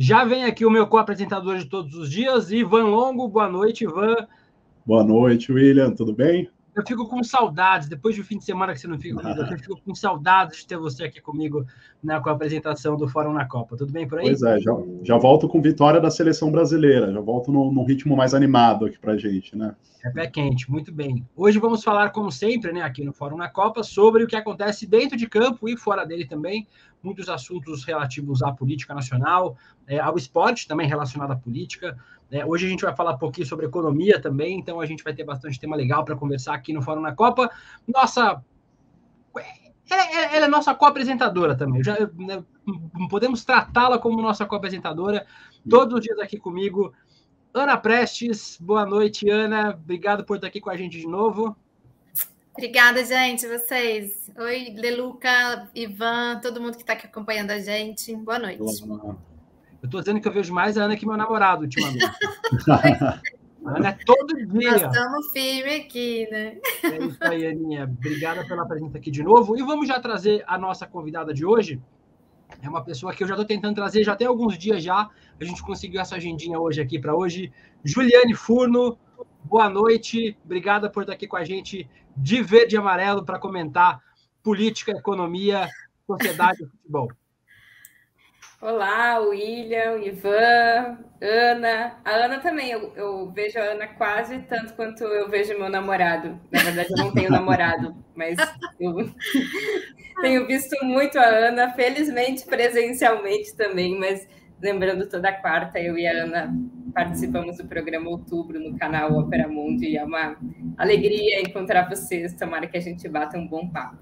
Já vem aqui o meu co-apresentador de todos os dias, Ivan Longo. Boa noite, Ivan. Boa noite, William. Tudo bem? Eu fico com saudades, depois de um fim de semana que você não fica comigo aqui, eu fico com saudades de ter você aqui comigo com a apresentação do Fórum na Copa. Tudo bem por aí? Pois é, já volto com vitória da seleção brasileira, já volto num ritmo mais animado aqui pra gente, né? É pé quente, muito bem. Hoje vamos falar, como sempre, aqui no Fórum na Copa, sobre o que acontece dentro de campo e fora dele também. Muitos assuntos relativos à política nacional, ao esporte também relacionado à política. Hoje a gente vai falar um pouquinho sobre economia também, então a gente vai ter bastante tema legal para conversar aqui no Fórum na Copa. Ela é nossa co-apresentadora também. Podemos tratá-la como nossa co-apresentadora. Todos os dias aqui comigo. Ana Prestes, boa noite, Ana. Obrigado por estar aqui com a gente de novo. Obrigada, gente, vocês. Oi, Leluca, Ivan, todo mundo que está aqui acompanhando a gente. Boa noite. Olá. Eu estou dizendo que eu vejo mais a Ana que meu namorado ultimamente. A Ana é todo dia. Nós estamos firmes aqui, né? É isso aí, Aninha. Obrigada pela presença aqui de novo. E vamos já trazer a nossa convidada de hoje. É uma pessoa que eu já estou tentando trazer já tem alguns dias já. A gente conseguiu essa agendinha hoje aqui para hoje. Juliane Furno, boa noite. Obrigada por estar aqui com a gente de verde e amarelo para comentar política, economia, sociedade e futebol. Olá, William, Ivan, Ana. A Ana também, eu vejo a Ana quase tanto quanto eu vejo meu namorado. Na verdade, eu não tenho namorado, mas eu tenho visto muito a Ana, felizmente presencialmente também, mas lembrando toda quarta, eu e a Ana participamos do programa Outubro no canal Opera Mundi, e é uma alegria encontrar vocês, tomara que a gente bata um bom papo.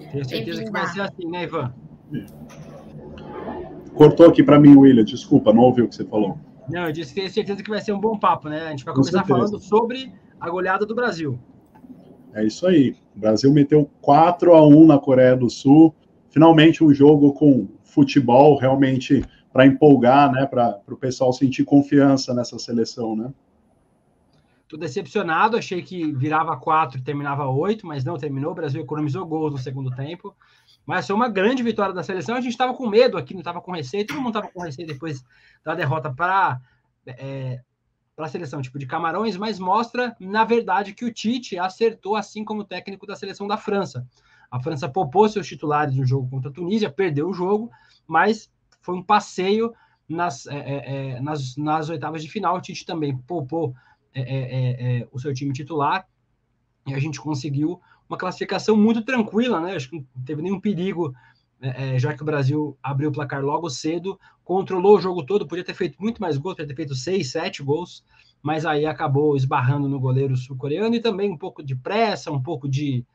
Tenho certeza que vai ser assim, né, Ivan? Cortou aqui para mim, William, desculpa, não ouvi o que você falou. Não, eu disse que tenho certeza que vai ser um bom papo, né? A gente vai começar falando sobre a goleada do Brasil. É isso aí. O Brasil meteu 4-1 na Coreia do Sul. Finalmente um jogo com futebol realmente para empolgar, né? Para o pessoal sentir confiança nessa seleção, né? Tô decepcionado, achei que virava 4 e terminava 8, mas não terminou. O Brasil economizou gols no segundo tempo. Mas foi uma grande vitória da seleção. A gente estava com medo aqui, não estava com receio. Todo mundo estava com receio depois da derrota para a seleção tipo de Camarões, mas mostra, na verdade, que o Tite acertou, assim como o técnico da seleção da França. A França poupou seus titulares no jogo contra a Tunísia, perdeu o jogo, mas foi um passeio nas oitavas de final. O Tite também poupou o seu time titular e a gente conseguiu uma classificação muito tranquila, né? Acho que não teve nenhum perigo, já que o Brasil abriu o placar logo cedo, controlou o jogo todo, podia ter feito muito mais gols, podia ter feito 6, 7 gols, mas aí acabou esbarrando no goleiro sul-coreano e também um pouco de pressa, um pouco de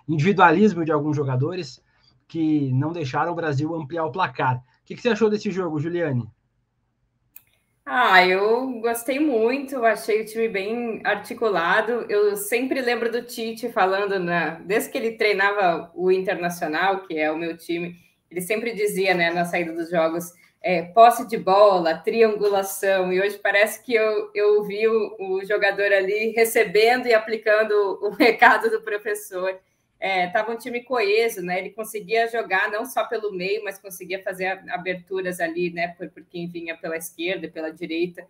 individualismo de alguns jogadores que não deixaram o Brasil ampliar o placar. O que você achou desse jogo, Juliane? Eu gostei muito, achei o time bem articulado. Eu sempre lembro do Tite falando, desde que ele treinava o Internacional, que é o meu time, ele sempre dizia, né, na saída dos jogos, posse de bola, triangulação, e hoje parece que eu vi o jogador ali recebendo e aplicando o recado do professor. Estava um time coeso, né? Ele conseguia jogar não só pelo meio, mas conseguia fazer aberturas ali, né? Por quem vinha pela esquerda e pela direita.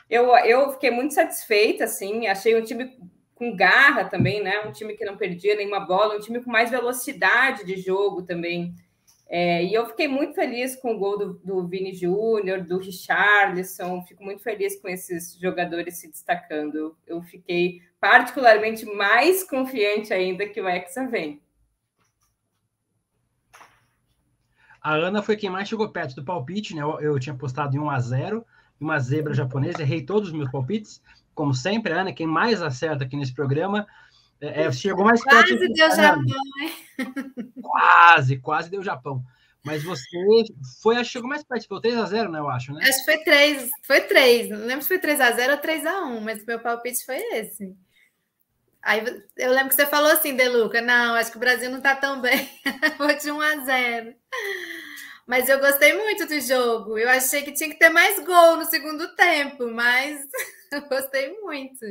Eu fiquei muito satisfeita, assim. Achei um time com garra também, né? Um time que não perdia nenhuma bola, um time com mais velocidade de jogo também. E eu fiquei muito feliz com o gol do Vini Júnior, do Richarlison. Fico muito feliz com esses jogadores se destacando. Eu fiquei particularmente mais confiante ainda que o Hexa vem. A Ana foi quem mais chegou perto do palpite, né? Eu tinha apostado em 1-0, uma zebra japonesa, errei todos os meus palpites, como sempre. A Ana é quem mais acerta aqui nesse programa. Chegou mais perto. Quase deu Japão, hein? Quase deu Japão. Mas você chegou mais perto, foi 3-0, né? Eu acho, né? Acho que foi 3. Não lembro se foi 3-0 ou 3-1, mas meu palpite foi esse. Aí eu lembro que você falou assim, Deluca, não, acho que o Brasil não tá tão bem, vou de 1-0. Mas eu gostei muito do jogo, eu achei que tinha que ter mais gol no segundo tempo, mas eu gostei muito.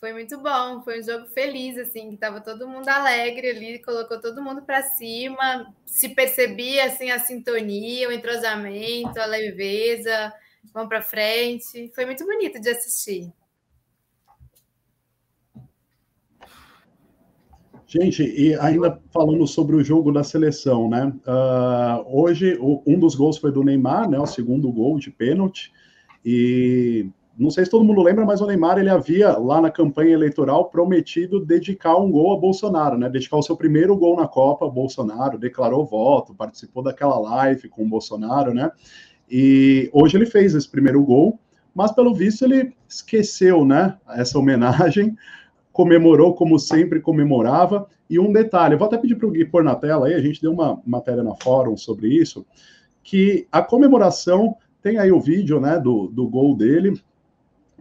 Foi muito bom, foi um jogo feliz, assim, que estava todo mundo alegre ali, colocou todo mundo para cima, se percebia, assim, a sintonia, o entrosamento, a leveza, vão para frente. Foi muito bonito de assistir. Gente, e ainda falando sobre o jogo da seleção, né? Hoje, um dos gols foi do Neymar, né? O segundo gol de pênalti. E não sei se todo mundo lembra, mas o Neymar, ele havia, lá na campanha eleitoral, prometido dedicar um gol a Bolsonaro, né? Dedicar o seu primeiro gol na Copa a Bolsonaro, declarou voto, participou daquela live com o Bolsonaro, né? E hoje ele fez esse primeiro gol, mas pelo visto ele esqueceu, né? Essa homenagem, comemorou como sempre comemorava. E um detalhe, eu vou até pedir para o Gui pôr na tela aí, a gente deu uma matéria na Fórum sobre isso, que a comemoração, tem aí o vídeo, né, do gol dele,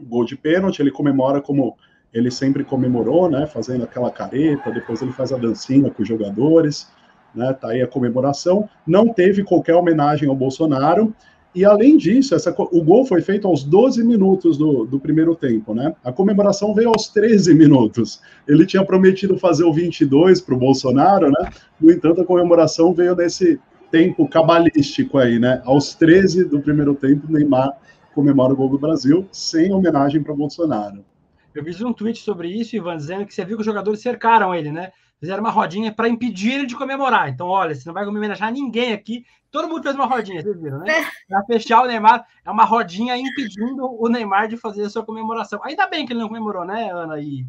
gol de pênalti, ele comemora como ele sempre comemorou, né, fazendo aquela careta, depois ele faz a dancinha com os jogadores, né, tá aí a comemoração. Não teve qualquer homenagem ao Bolsonaro. E, além disso, o gol foi feito aos 12 minutos do primeiro tempo, né? A comemoração veio aos 13 minutos. Ele tinha prometido fazer o 22 para o Bolsonaro, né? No entanto, a comemoração veio nesse tempo cabalístico aí, né? Aos 13 do primeiro tempo, Neymar comemora o gol do Brasil, sem homenagem para o Bolsonaro. Eu vi um tweet sobre isso, Ivan, dizendo que você viu que os jogadores cercaram ele, né? Fizeram uma rodinha para impedir ele de comemorar. Então, olha, você não vai homenagear ninguém aqui. Todo mundo fez uma rodinha, vocês viram, né? Para fechar o Neymar, é uma rodinha impedindo o Neymar de fazer a sua comemoração. Ainda bem que ele não comemorou, né, Ana e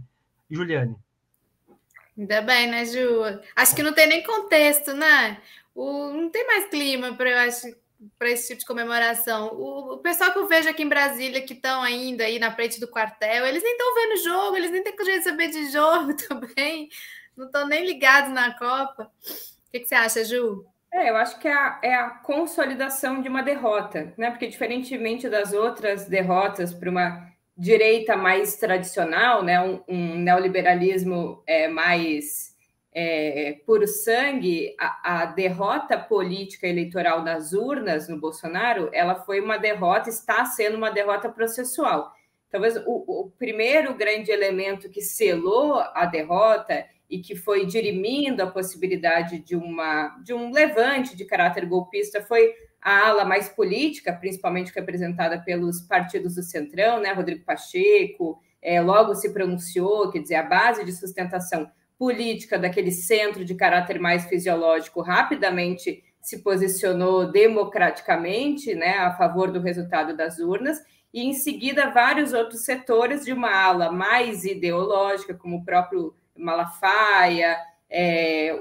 Juliane? Ainda bem, né, Ju? Acho que não tem nem contexto, né? Não tem mais clima para esse tipo de comemoração. O pessoal que eu vejo aqui em Brasília, que estão ainda aí na frente do quartel, eles nem estão vendo o jogo, eles nem têm jeito de saber de jogo também. Não estão nem ligados na Copa. O que você acha, Ju? Eu acho que é a consolidação de uma derrota, né? Porque, diferentemente das outras derrotas para uma direita mais tradicional, né? Um neoliberalismo mais puro sangue, a derrota política eleitoral nas urnas no Bolsonaro, ela foi uma derrota, está sendo uma derrota processual. Talvez o primeiro grande elemento que selou a derrota e que foi dirimindo a possibilidade de um levante de caráter golpista foi a ala mais política, principalmente representada pelos partidos do Centrão, né? Rodrigo Pacheco logo se pronunciou, quer dizer, a base de sustentação política daquele centro de caráter mais fisiológico rapidamente se posicionou democraticamente, né, a favor do resultado das urnas, e em seguida vários outros setores de uma ala mais ideológica, como o próprio Malafaia,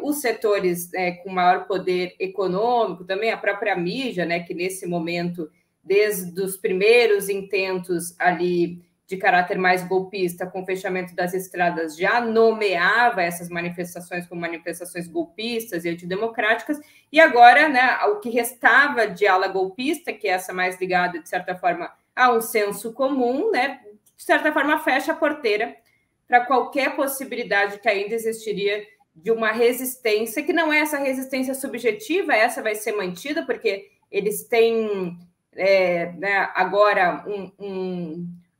os setores com maior poder econômico, também a própria mídia, né, que nesse momento, desde os primeiros intentos ali de caráter mais golpista, com o fechamento das estradas, já nomeava essas manifestações como manifestações golpistas e antidemocráticas, e agora, né, o que restava de ala golpista, que é essa mais ligada, de certa forma, a um senso comum, né, de certa forma fecha a porteira para qualquer possibilidade que ainda existiria de uma resistência, que não é essa resistência subjetiva, essa vai ser mantida, porque eles têm né, agora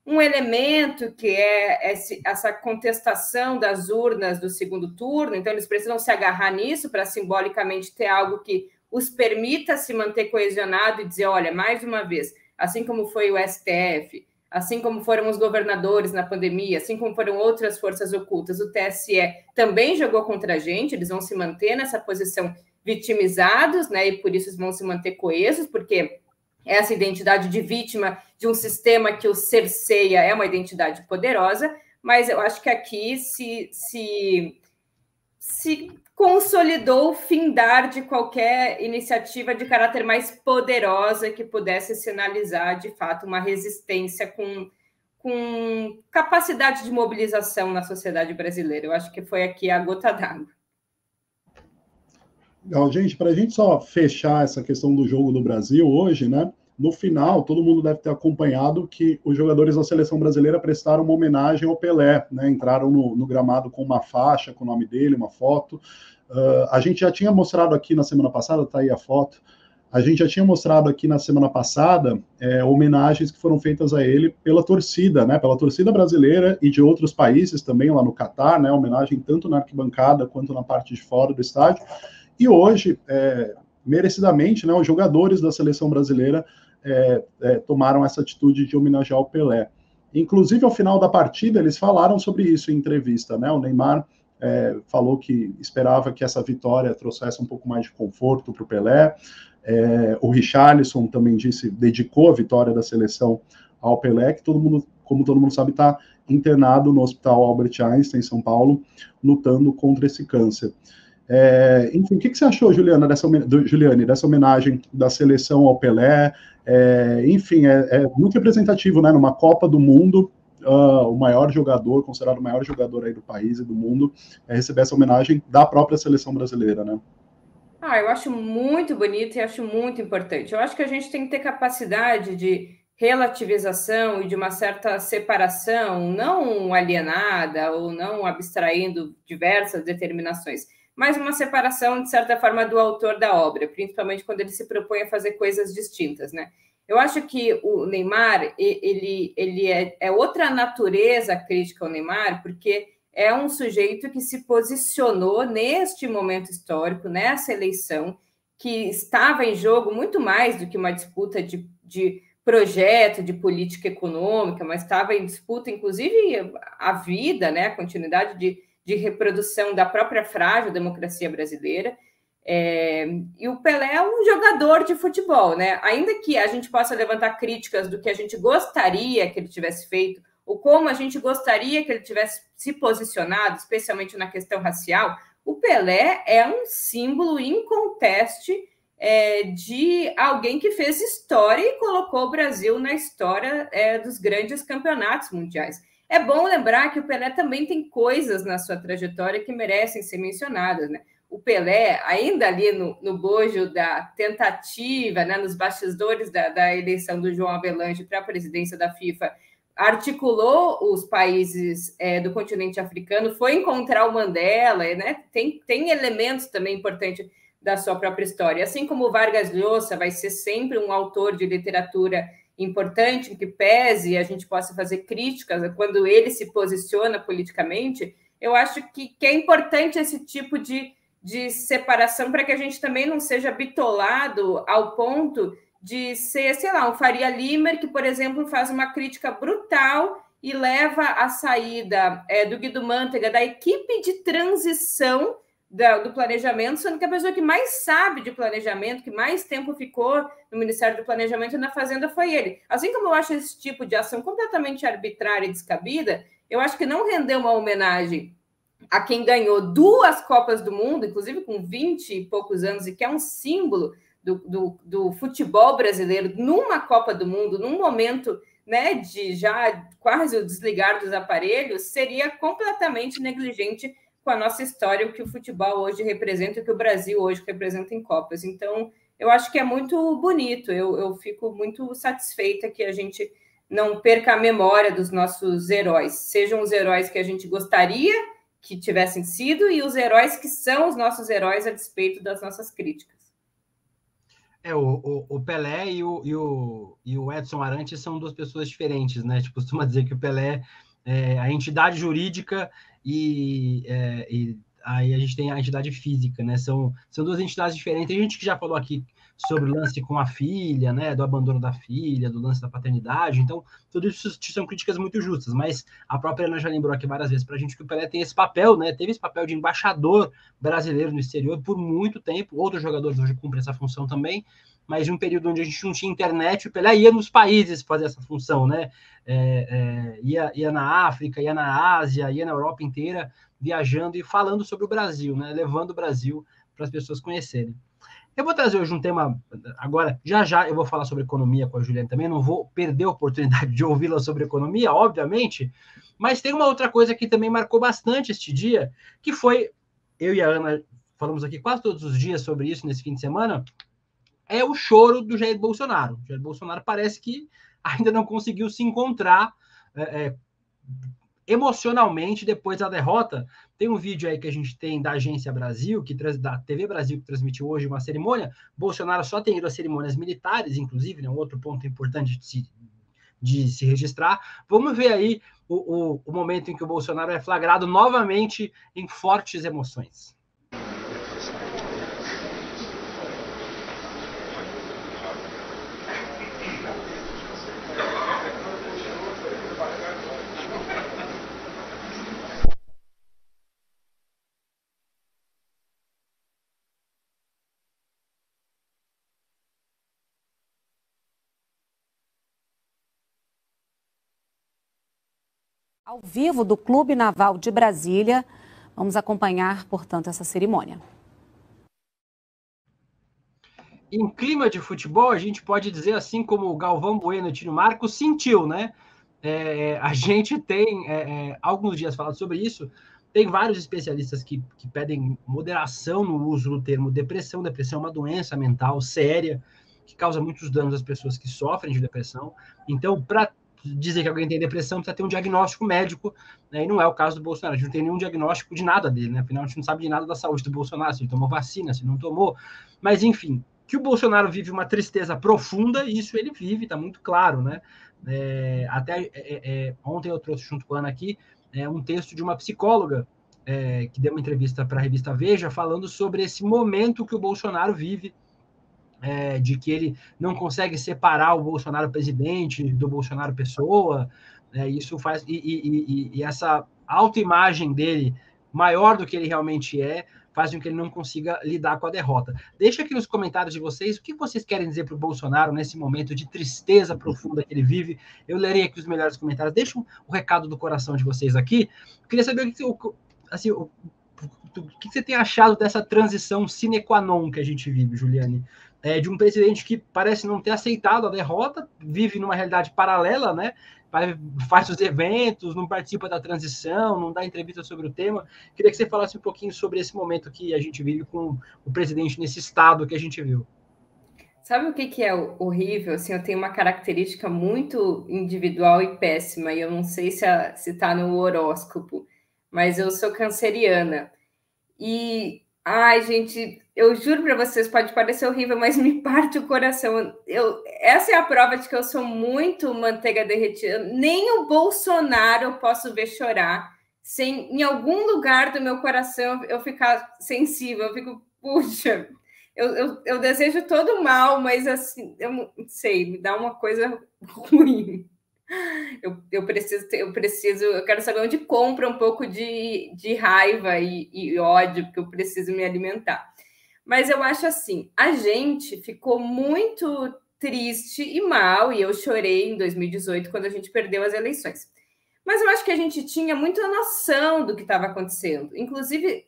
um elemento que é essa contestação das urnas do segundo turno, então eles precisam se agarrar nisso para simbolicamente ter algo que os permita se manter coesionado e dizer, olha, mais uma vez, assim como foi o STF, assim como foram os governadores na pandemia, assim como foram outras forças ocultas, o TSE também jogou contra a gente, eles vão se manter nessa posição vitimizados, né, e por isso eles vão se manter coesos, porque essa identidade de vítima de um sistema que o cerceia é uma identidade poderosa, mas eu acho que aqui se consolidou o findar de qualquer iniciativa de caráter mais poderosa que pudesse sinalizar, de fato, uma resistência com capacidade de mobilização na sociedade brasileira. Eu acho que foi aqui a gota d'água. Legal, gente, para a gente só fechar essa questão do jogo do Brasil hoje, né? No final, todo mundo deve ter acompanhado que os jogadores da seleção brasileira prestaram uma homenagem ao Pelé, né? Entraram no gramado com uma faixa com o nome dele, uma foto. A gente já tinha mostrado aqui na semana passada, tá aí a foto, a gente já tinha mostrado aqui na semana passada homenagens que foram feitas a ele pela torcida, né, pela torcida brasileira e de outros países também, lá no Catar, né, homenagem tanto na arquibancada quanto na parte de fora do estádio. E hoje, merecidamente, né, os jogadores da seleção brasileira tomaram essa atitude de homenagear o Pelé. Inclusive, ao final da partida, eles falaram sobre isso em entrevista, né, o Neymar falou que esperava que essa vitória trouxesse um pouco mais de conforto para o Pelé. O Richarlison também dedicou a vitória da seleção ao Pelé, que como todo mundo sabe, está internado no Hospital Albert Einstein, em São Paulo, lutando contra esse câncer. Enfim, o que você achou, Juliane, dessa homenagem da seleção ao Pelé? Enfim, é muito representativo, né, numa Copa do Mundo, o maior jogador, considerado o maior jogador aí do país e do mundo, receber essa homenagem da própria seleção brasileira, né? Eu acho muito bonito e acho muito importante. Eu acho que a gente tem que ter capacidade de relativização e de uma certa separação, não alienada ou não abstraindo diversas determinações, mas uma separação, de certa forma, do autor da obra, principalmente quando ele se propõe a fazer coisas distintas, né? Eu acho que o Neymar, ele é outra natureza crítica ao Neymar, porque é um sujeito que se posicionou neste momento histórico, nessa eleição, que estava em jogo muito mais do que uma disputa de projeto, de política econômica, mas estava em disputa, inclusive, a vida, né, a continuidade de reprodução da própria frágil democracia brasileira. E o Pelé é um jogador de futebol, né? Ainda que a gente possa levantar críticas do que a gente gostaria que ele tivesse feito, ou como a gente gostaria que ele tivesse se posicionado, especialmente na questão racial, o Pelé é um símbolo inconteste de alguém que fez história e colocou o Brasil na história dos grandes campeonatos mundiais. É bom lembrar que o Pelé também tem coisas na sua trajetória que merecem ser mencionadas, né? O Pelé, ainda ali no bojo da tentativa, né, nos bastidores da eleição do João Avelange para a presidência da FIFA, articulou os países do continente africano, foi encontrar o Mandela, né? Tem elementos também importantes da sua própria história. Assim como o Vargas Llosa vai ser sempre um autor de literatura importante, que pese a gente possa fazer críticas quando ele se posiciona politicamente, eu acho que é importante esse tipo de separação para que a gente também não seja bitolado ao ponto de ser, sei lá, um Faria Limer, que, por exemplo, faz uma crítica brutal e leva a saída do Guido Mantega da equipe de transição do planejamento, sendo que a pessoa que mais sabe de planejamento, que mais tempo ficou no Ministério do Planejamento e na Fazenda foi ele. Assim como eu acho esse tipo de ação completamente arbitrária e descabida, eu acho que não rendeu uma homenagem a quem ganhou 2 Copas do Mundo, inclusive com 20 e poucos anos, e que é um símbolo do futebol brasileiro numa Copa do Mundo, num momento, né, de já quase o desligar dos aparelhos, seria completamente negligente com a nossa história, o que o futebol hoje representa, o que o Brasil hoje representa em Copas. Então, eu acho que é muito bonito, eu fico muito satisfeita que a gente não perca a memória dos nossos heróis, sejam os heróis que a gente gostaria que tivessem sido e os heróis que são os nossos heróis a despeito das nossas críticas. O Pelé e o Edson Arantes são 2 pessoas diferentes, né? A gente costuma dizer que o Pelé é a entidade jurídica e aí a gente tem a entidade física, né? São 2 entidades diferentes. Tem gente que já falou aqui sobre o lance com a filha, né? Do abandono da filha, do lance da paternidade. Então, tudo isso são críticas muito justas, mas a própria Ana já lembrou aqui várias vezes para a gente que o Pelé tem esse papel, né? Teve esse papel de embaixador brasileiro no exterior por muito tempo. Outros jogadores hoje cumprem essa função também, mas em um período onde a gente não tinha internet, o Pelé ia nos países fazer essa função, né? Ia na África, ia na Ásia, ia na Europa inteira, viajando e falando sobre o Brasil, né? Levando o Brasil para as pessoas conhecerem. Eu vou trazer hoje um tema, agora, já eu vou falar sobre economia com a Juliane também, não vou perder a oportunidade de ouvi-la sobre economia, obviamente, mas tem uma outra coisa que também marcou bastante este dia, que foi, eu e a Ana falamos aqui quase todos os dias sobre isso nesse fim de semana, é o choro do Jair Bolsonaro. O Jair Bolsonaro parece que ainda não conseguiu se encontrar emocionalmente depois da derrota. Tem um vídeo aí que a gente tem da Agência Brasil, da TV Brasil, que transmitiu hoje uma cerimônia. Bolsonaro só tem ido a cerimônias militares, inclusive, né? Um outro ponto importante de se registrar. Vamos ver aí o momento em que o Bolsonaro é flagrado novamente em fortes emoções. Ao vivo do Clube Naval de Brasília. Vamos acompanhar, portanto, essa cerimônia. Em clima de futebol, a gente pode dizer, assim como o Galvão Bueno e o Tino Marcos sentiu, né? A gente tem alguns dias falado sobre isso. Tem vários especialistas que pedem moderação no uso do termo depressão. Depressão é uma doença mental séria que causa muitos danos às pessoas que sofrem de depressão. Então, para dizer que alguém tem depressão, precisa ter um diagnóstico médico, né? E não é o caso do Bolsonaro. A gente não tem nenhum diagnóstico de nada dele, né? Afinal, a gente não sabe de nada da saúde do Bolsonaro, se ele tomou vacina, se não tomou. Mas, enfim, que o Bolsonaro vive uma tristeza profunda, isso ele vive, está muito claro, né? Ontem eu trouxe junto com a Ana aqui um texto de uma psicóloga que deu uma entrevista para a revista Veja, falando sobre esse momento que o Bolsonaro vive, de que ele não consegue separar o Bolsonaro presidente do Bolsonaro pessoa, isso faz e essa autoimagem dele maior do que ele realmente faz com que ele não consiga lidar com a derrota. Deixa aqui nos comentários de vocês o que vocês querem dizer para o Bolsonaro nesse momento de tristeza profunda que ele vive. Eu lerei aqui os melhores comentários. Deixa o recado do coração de vocês aqui. Eu queria saber o que você tem achado dessa transição sine qua non que a gente vive, Juliane? De um presidente que parece não ter aceitado a derrota, vive numa realidade paralela, né? Faz os eventos, não participa da transição, não dá entrevista sobre o tema. Queria que você falasse um pouquinho sobre esse momento que a gente vive com o presidente nesse estado que a gente viu. Sabe o que é horrível? Assim, eu tenho uma característica muito individual e péssima, e eu não sei se está no horóscopo, mas eu sou canceriana. E, ai, gente, eu juro para vocês, pode parecer horrível, mas me parte o coração. Essa é a prova de que eu sou muito manteiga derretida. Nem o Bolsonaro eu posso ver chorar sem, em algum lugar do meu coração, eu ficar sensível. Eu fico, puxa, eu desejo todo mal, mas assim, eu não sei, me dá uma coisa ruim. Eu quero saber onde compra um pouco de raiva e ódio, porque eu preciso me alimentar. Mas eu acho assim, a gente ficou muito triste e mal, e eu chorei em 2018 quando a gente perdeu as eleições. Mas eu acho que a gente tinha muita noção do que estava acontecendo. Inclusive,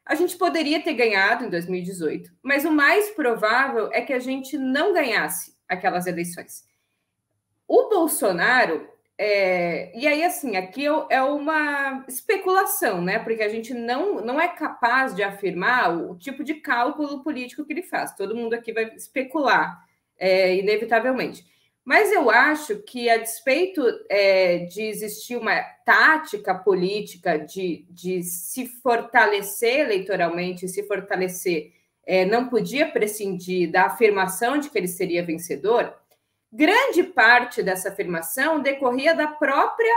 a gente poderia ter ganhado em 2018, mas o mais provável é que a gente não ganhasse aquelas eleições. O Bolsonaro, e aí, assim, aqui é uma especulação, né? Porque a gente não é capaz de afirmar o tipo de cálculo político que ele faz. Todo mundo aqui vai especular, inevitavelmente. Mas eu acho que, a despeito de existir uma tática política de se fortalecer eleitoralmente, se fortalecer, não podia prescindir da afirmação de que ele seria vencedor. Grande parte dessa afirmação decorria da própria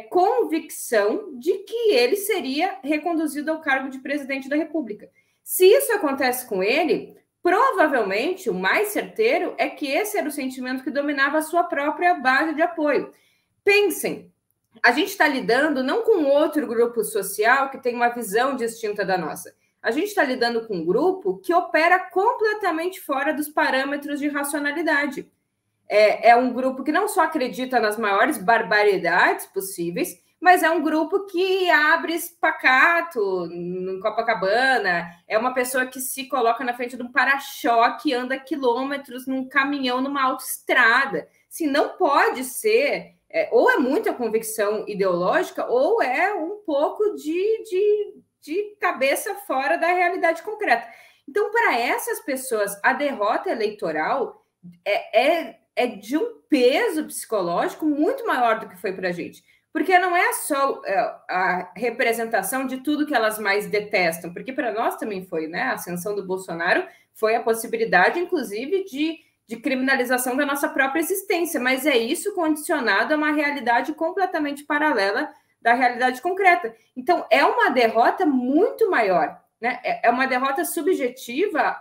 convicção de que ele seria reconduzido ao cargo de presidente da República. Se isso acontece com ele, provavelmente o mais certeiro é que esse era o sentimento que dominava a sua própria base de apoio. Pensem, a gente está lidando não com outro grupo social que tem uma visão distinta da nossa. A gente está lidando com um grupo que opera completamente fora dos parâmetros de racionalidade. É um grupo que não só acredita nas maiores barbaridades possíveis, mas é um grupo que abre espacato em Copacabana, é uma pessoa que se coloca na frente de um para-choque, anda quilômetros num caminhão numa autoestrada. Se não pode ser, ou é muita convicção ideológica, ou é um pouco de cabeça fora da realidade concreta. Então, para essas pessoas, a derrota eleitoral é de um peso psicológico muito maior do que foi para a gente. Porque não é só a representação de tudo que elas mais detestam, porque para nós também foi, né? A ascensão do Bolsonaro foi a possibilidade, inclusive, de criminalização da nossa própria existência, mas é isso condicionado a uma realidade completamente paralela da realidade concreta. Então, é uma derrota muito maior, né? É uma derrota subjetiva,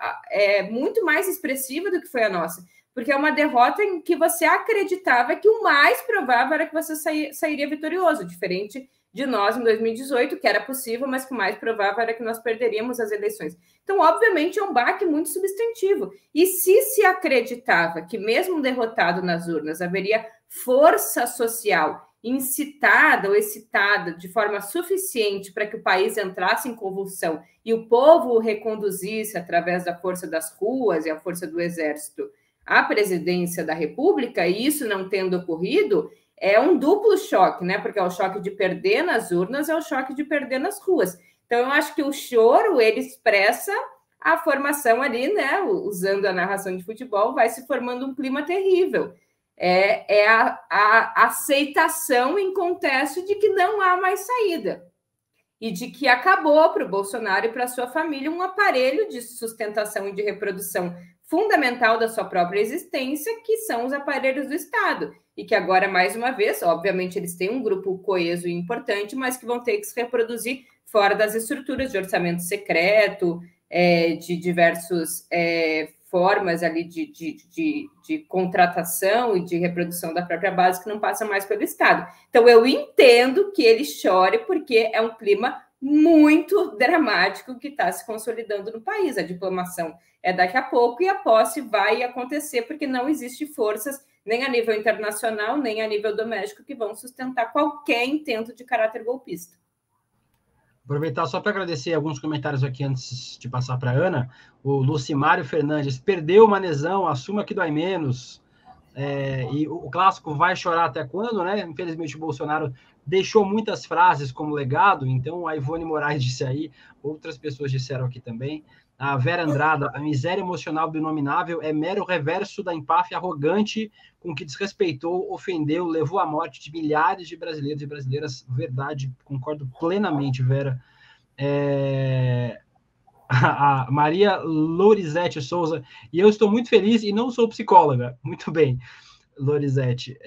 muito mais expressiva do que foi a nossa, porque é uma derrota em que você acreditava que o mais provável era que você sairia vitorioso, diferente de nós em 2018, que era possível, mas que o mais provável era que nós perderíamos as eleições. Então, obviamente, é um baque muito substantivo. E se acreditava que, mesmo derrotado nas urnas, haveria força social incitada ou excitada de forma suficiente para que o país entrasse em convulsão e o povo o reconduzisse através da força das ruas e a força do exército à presidência da República, e isso não tendo ocorrido, é um duplo choque, né? Porque é o choque de perder nas urnas, é o choque de perder nas ruas. Então, eu acho que o choro, ele expressa a formação ali, né? Usando a narração de futebol, vai se formando um clima terrível. É a aceitação em contexto de que não há mais saída. E de que acabou para o Bolsonaro e para a sua família um aparelho de sustentação e de reprodução fundamental da sua própria existência, que são os aparelhos do Estado. E que agora, mais uma vez, obviamente, eles têm um grupo coeso e importante, mas que vão ter que se reproduzir fora das estruturas de orçamento secreto, de diversas formas ali de contratação e de reprodução da própria base que não passa mais pelo Estado. Então, eu entendo que ele chore, porque é um clima muito dramático que está se consolidando no país. A diplomação é daqui a pouco e a posse vai acontecer, porque não existe forças, nem a nível internacional, nem a nível doméstico, que vão sustentar qualquer intento de caráter golpista. Aproveitar só para agradecer alguns comentários aqui antes de passar para a Ana. O Lucimário Fernandes, perdeu o Manezão, assuma que dói menos. E o clássico vai chorar até quando, né? Infelizmente o Bolsonaro deixou muitas frases como legado, então a Ivone Moraes disse aí, outras pessoas disseram aqui também. A Vera Andrada, a miséria emocional do inominável é mero reverso da empáfia arrogante com que desrespeitou, ofendeu, levou à morte de milhares de brasileiros e brasileiras. Verdade, concordo plenamente, Vera. A Maria Lorizete Souza, e eu estou muito feliz e não sou psicóloga. Muito bem, Lorizete.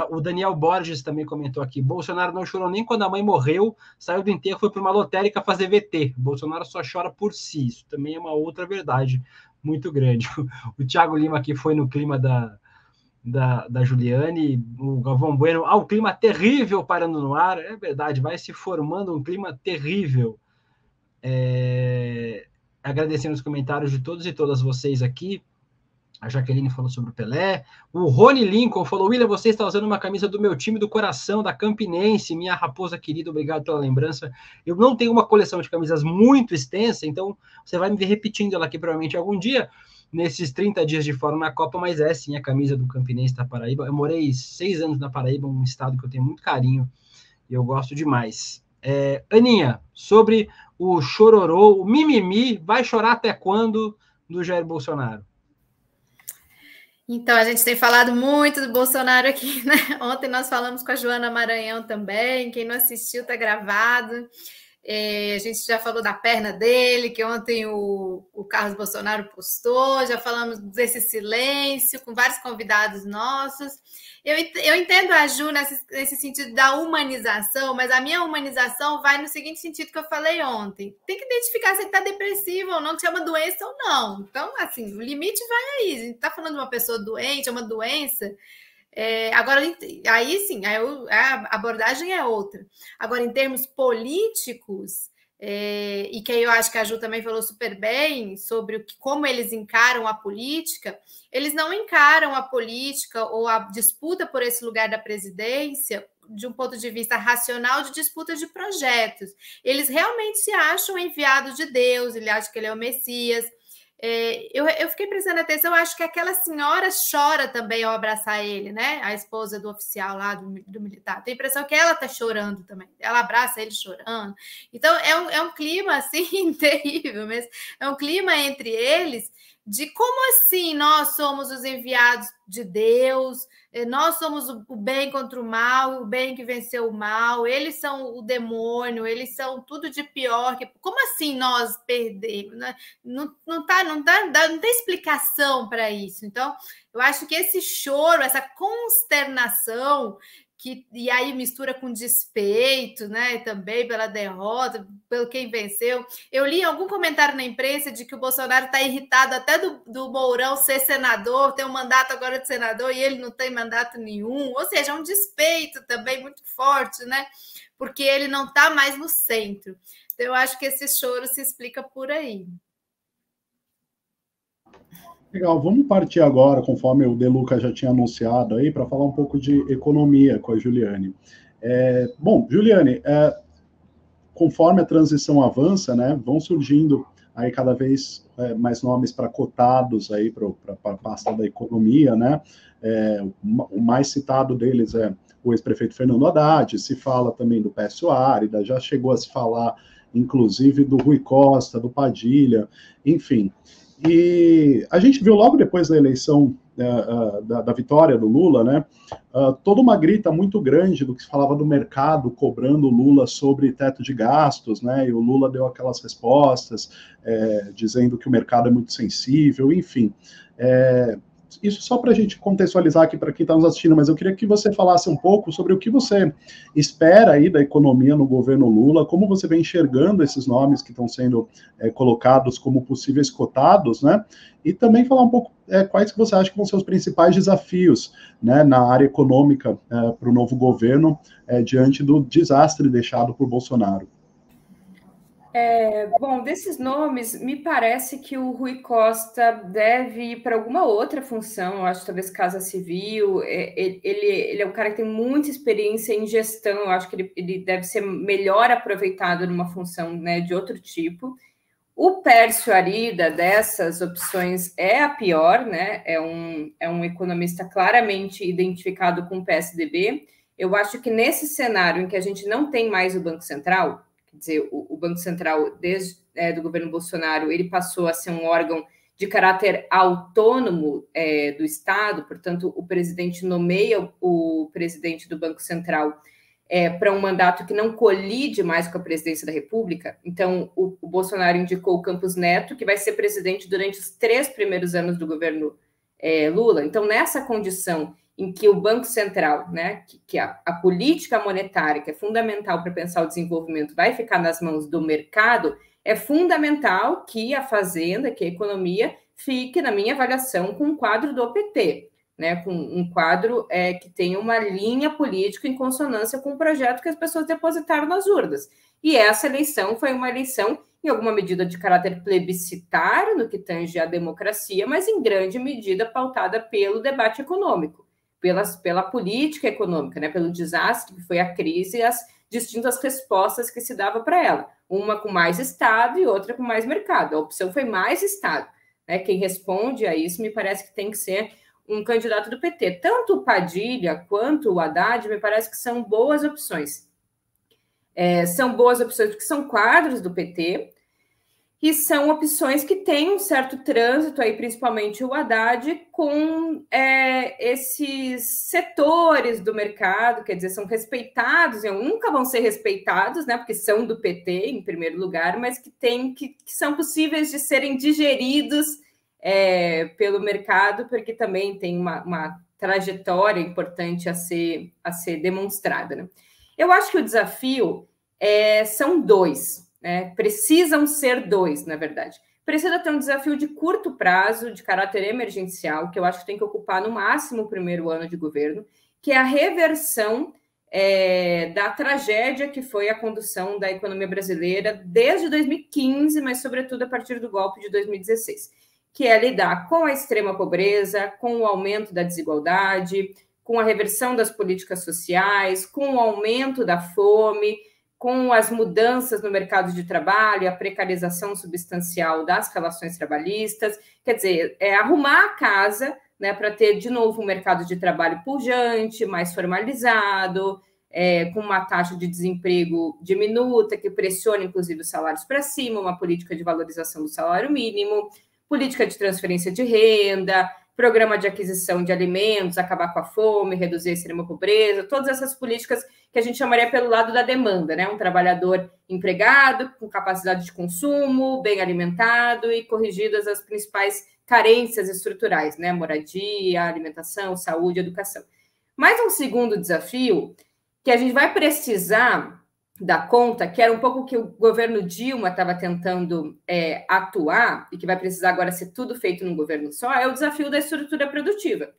O Daniel Borges também comentou aqui, Bolsonaro não chorou nem quando a mãe morreu, saiu do enterro, foi para uma lotérica fazer VT. Bolsonaro só chora por si. Isso também é uma outra verdade muito grande. O Thiago Lima aqui foi no clima da Juliane, o Galvão Bueno, o clima terrível parando no ar. É verdade, vai se formando um clima terrível. Agradecendo os comentários de todos e todas vocês aqui. A Jaqueline falou sobre o Pelé. O Rony Lincoln falou, William, você está usando uma camisa do meu time do coração, da Campinense, minha raposa querida, obrigado pela lembrança. Eu não tenho uma coleção de camisas muito extensa, então você vai me ver repetindo ela aqui provavelmente algum dia, nesses 30 dias de fora na Copa, mas sim a camisa do Campinense da Paraíba. Eu morei 6 anos na Paraíba, um estado que eu tenho muito carinho e eu gosto demais. Aninha, sobre o chororô, o mimimi, vai chorar até quando do Jair Bolsonaro? Então, a gente tem falado muito do Bolsonaro aqui, né? Ontem nós falamos com a Joana Maranhão também, quem não assistiu está gravado. A gente já falou da perna dele, que ontem o Carlos Bolsonaro postou, já falamos desse silêncio com vários convidados nossos. Eu entendo a Ju nesse sentido da humanização, mas a minha humanização vai no seguinte sentido que eu falei ontem. Tem que identificar se ele está depressivo ou não, se é uma doença ou não. Então, assim, o limite vai aí. A gente está falando de uma pessoa doente, é uma doença. Agora, aí sim, a abordagem é outra. Agora, em termos políticos, e que eu acho que a Ju também falou super bem sobre como eles encaram a política, eles não encaram a política ou a disputa por esse lugar da presidência de um ponto de vista racional de disputa de projetos. Eles realmente se acham enviados de Deus, ele acha que ele é o Messias. Eu fiquei prestando atenção, acho que aquela senhora chora também ao abraçar ele, né? A esposa do oficial lá, do militar. Tem a impressão que ela tá chorando também. Ela abraça ele chorando. Então, é um clima, assim, terrível mesmo. É um clima entre eles de como assim nós somos os enviados de Deus, nós somos o bem contra o mal, o bem que venceu o mal, eles são o demônio, eles são tudo de pior. Como assim nós perdemos? Não tem explicação para isso. Então, eu acho que esse choro, essa consternação, e aí mistura com despeito, né? Também pela derrota, pelo quem venceu. Eu li algum comentário na imprensa de que o Bolsonaro está irritado até do Mourão ser senador, tem um mandato agora de senador e ele não tem mandato nenhum. Ou seja, é um despeito também muito forte, né? Porque ele não está mais no centro. Então, eu acho que esse choro se explica por aí. Legal, vamos partir agora, conforme o De Luca já tinha anunciado aí, para falar um pouco de economia com a Juliane. Bom, Juliane, conforme a transição avança, né, vão surgindo aí cada vez mais nomes para cotados aí para a pasta da economia, né? O mais citado deles é o ex-prefeito Fernando Haddad, se fala também do Pécio Árida, já chegou a se falar, inclusive, do Rui Costa, do Padilha, enfim. E a gente viu logo depois da eleição da vitória do Lula, né, toda uma grita muito grande do que se falava do mercado cobrando o Lula sobre teto de gastos, né, e o Lula deu aquelas respostas dizendo que o mercado é muito sensível, enfim. Isso só para a gente contextualizar aqui para quem está nos assistindo, mas eu queria que você falasse um pouco sobre o que você espera aí da economia no governo Lula, como você vem enxergando esses nomes que estão sendo colocados como possíveis cotados, né? E também falar um pouco quais que você acha que vão ser os principais desafios, né, na área econômica para o novo governo diante do desastre deixado por Bolsonaro. Bom, desses nomes, me parece que o Rui Costa deve ir para alguma outra função, eu acho, talvez Casa Civil. Ele é um cara que tem muita experiência em gestão, eu acho que ele deve ser melhor aproveitado numa função, né, de outro tipo. O Pécio Árida, dessas opções, é a pior, né? É um economista claramente identificado com o PSDB. Eu acho que nesse cenário em que a gente não tem mais o Banco Central, quer dizer, o Banco Central, desde do governo Bolsonaro, ele passou a ser um órgão de caráter autônomo do Estado, portanto, o presidente nomeia o presidente do Banco Central para um mandato que não colide mais com a presidência da República. Então, o Bolsonaro indicou o Campos Neto, que vai ser presidente durante os 3 primeiros anos do governo Lula. Então, nessa condição em que o Banco Central, né, que a política monetária, que é fundamental para pensar o desenvolvimento, vai ficar nas mãos do mercado, é fundamental que a Fazenda, que a economia, fique, na minha avaliação, com um quadro do PT, né, com um quadro que tem uma linha política em consonância com o projeto que as pessoas depositaram nas urnas. E essa eleição foi uma eleição, em alguma medida, de caráter plebiscitário, no que tange à democracia, mas em grande medida pautada pelo debate econômico, pela política econômica, né, pelo desastre que foi a crise e as distintas respostas que se dava para ela. Uma com mais Estado e outra com mais mercado. A opção foi mais Estado, né? Quem responde a isso me parece que tem que ser um candidato do PT. Tanto o Padilha quanto o Haddad me parece que são boas opções. São boas opções porque são quadros do PT, e são opções que têm um certo trânsito, aí, principalmente o Haddad, com esses setores do mercado, quer dizer, são respeitados, nunca vão ser respeitados, né, porque são do PT, em primeiro lugar, mas que são possíveis de serem digeridos pelo mercado, porque também tem uma trajetória importante a ser demonstrada, né? Eu acho que o desafio são 2, né? Precisam ser 2, na verdade. Precisa ter um desafio de curto prazo, de caráter emergencial, que eu acho que tem que ocupar no máximo o primeiro ano de governo, que é a reversão da tragédia que foi a condução da economia brasileira desde 2015, mas sobretudo a partir do golpe de 2016, que é lidar com a extrema pobreza, com o aumento da desigualdade, com a reversão das políticas sociais, com o aumento da fome, com as mudanças no mercado de trabalho, a precarização substancial das relações trabalhistas, quer dizer, arrumar a casa, né, para ter, de novo, um mercado de trabalho pujante, mais formalizado, com uma taxa de desemprego diminuta, que pressione, inclusive, os salários para cima, uma política de valorização do salário mínimo, política de transferência de renda, programa de aquisição de alimentos, acabar com a fome, reduzir a extrema pobreza, todas essas políticas que a gente chamaria pelo lado da demanda, né? Um trabalhador empregado, com capacidade de consumo, bem alimentado e corrigidas as principais carências estruturais, né? Moradia, alimentação, saúde, educação. Mas um segundo desafio que a gente vai precisar dar conta, que era um pouco que o governo Dilma estava tentando atuar, e que vai precisar agora ser tudo feito num governo só, é o desafio da estrutura produtiva.